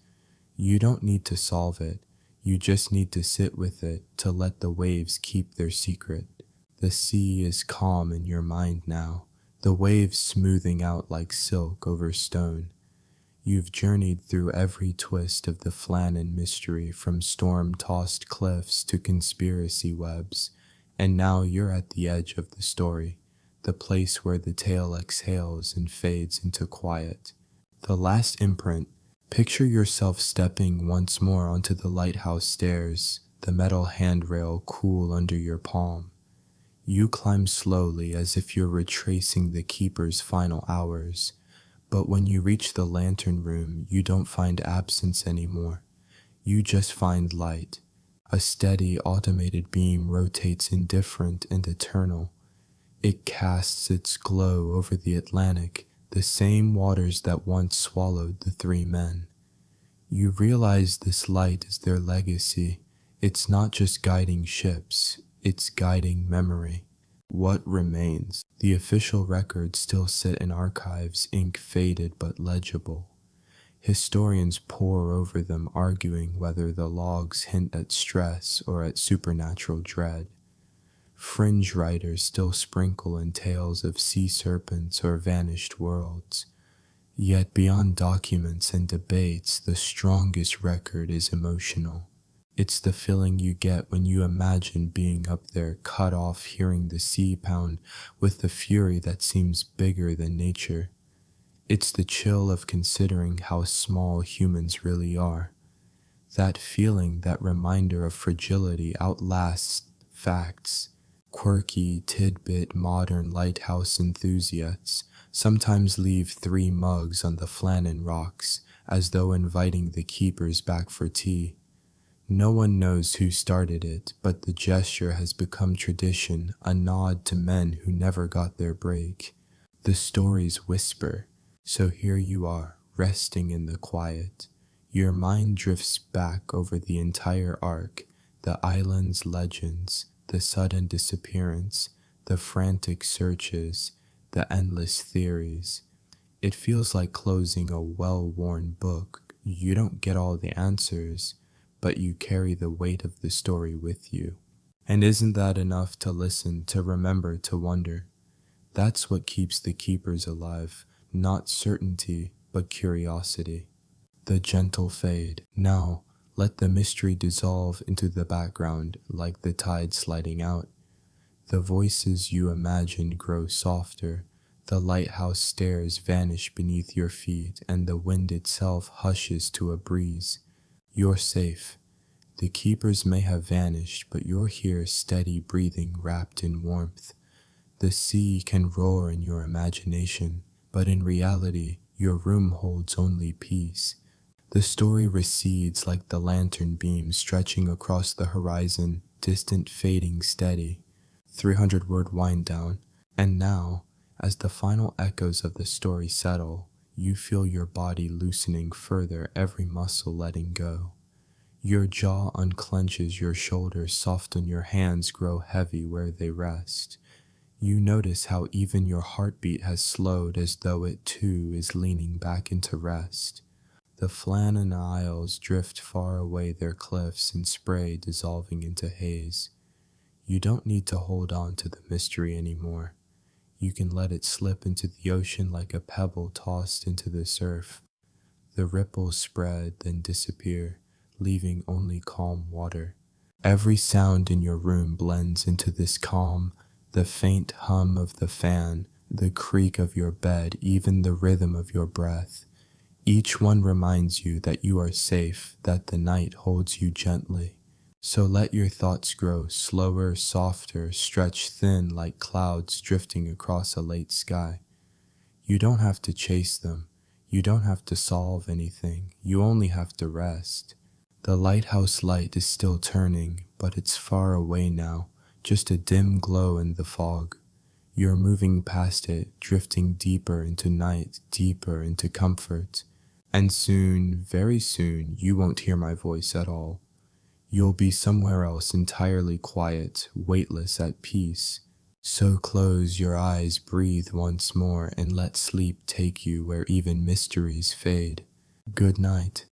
You don't need to solve it, you just need to sit with it, to let the waves keep their secret. The sea is calm in your mind now, the waves smoothing out like silk over stone. You've journeyed through every twist of the Flannan mystery, from storm-tossed cliffs to conspiracy webs, and now you're at the edge of the story, the place where the tale exhales and fades into quiet. The last imprint. Picture yourself stepping once more onto the lighthouse stairs, the metal handrail cool under your palm. You climb slowly as if you're retracing the keeper's final hours. But when you reach the lantern room, you don't find absence anymore. You just find light. A steady, automated beam rotates indifferent and eternal. It casts its glow over the Atlantic, the same waters that once swallowed the three men. You realize this light is their legacy. It's not just guiding ships, it's guiding memory. What remains? The official records still sit in archives, ink faded but legible. Historians pore over them, arguing whether the logs hint at stress or at supernatural dread. Fringe writers still sprinkle in tales of sea serpents or vanished worlds. Yet beyond documents and debates, the strongest record is emotional. It's the feeling you get when you imagine being up there, cut off, hearing the sea pound with the fury that seems bigger than nature. It's the chill of considering how small humans really are. That feeling, that reminder of fragility outlasts facts. Quirky, tidbit, modern lighthouse enthusiasts sometimes leave 3 mugs on the Flannan rocks, as though inviting the keepers back for tea. No one knows who started it, but the gesture has become tradition, a nod to men who never got their break. The stories whisper, so here you are, resting in the quiet. Your mind drifts back over the entire arc, the island's legends, the sudden disappearance, the frantic searches, the endless theories. It feels like closing a well-worn book. You don't get all the answers, but you carry the weight of the story with you. And isn't that enough to listen, to remember, to wonder? That's what keeps the keepers alive, not certainty, but curiosity. The gentle fade. Now, let the mystery dissolve into the background like the tide sliding out. The voices you imagined grow softer, the lighthouse stairs vanish beneath your feet, and the wind itself hushes to a breeze. You're safe. The keepers may have vanished, but you're here, steady breathing, wrapped in warmth. The sea can roar in your imagination, but in reality, your room holds only peace. The story recedes like the lantern beam stretching across the horizon, distant, fading, steady. 300-word wind down, and now, as the final echoes of the story settle, you feel your body loosening further, every muscle letting go. Your jaw unclenches, your shoulders soften, your hands grow heavy where they rest. You notice how even your heartbeat has slowed, as though it too is leaning back into rest. The Flannan Isles drift far away, their cliffs and spray dissolving into haze. You don't need to hold on to the mystery anymore. You can let it slip into the ocean like a pebble tossed into the surf. The ripples spread, then disappear, leaving only calm water. Every sound in your room blends into this calm, the faint hum of the fan, the creak of your bed, even the rhythm of your breath. Each one reminds you that you are safe, that the night holds you gently. So let your thoughts grow slower, softer, stretch thin like clouds drifting across a late sky. You don't have to chase them. You don't have to solve anything. You only have to rest. The lighthouse light is still turning, but it's far away now, just a dim glow in the fog. You're moving past it, drifting deeper into night, deeper into comfort. And soon, very soon, you won't hear my voice at all. You'll be somewhere else entirely quiet, weightless, at peace. So close your eyes, breathe once more, and let sleep take you where even mysteries fade. Good night.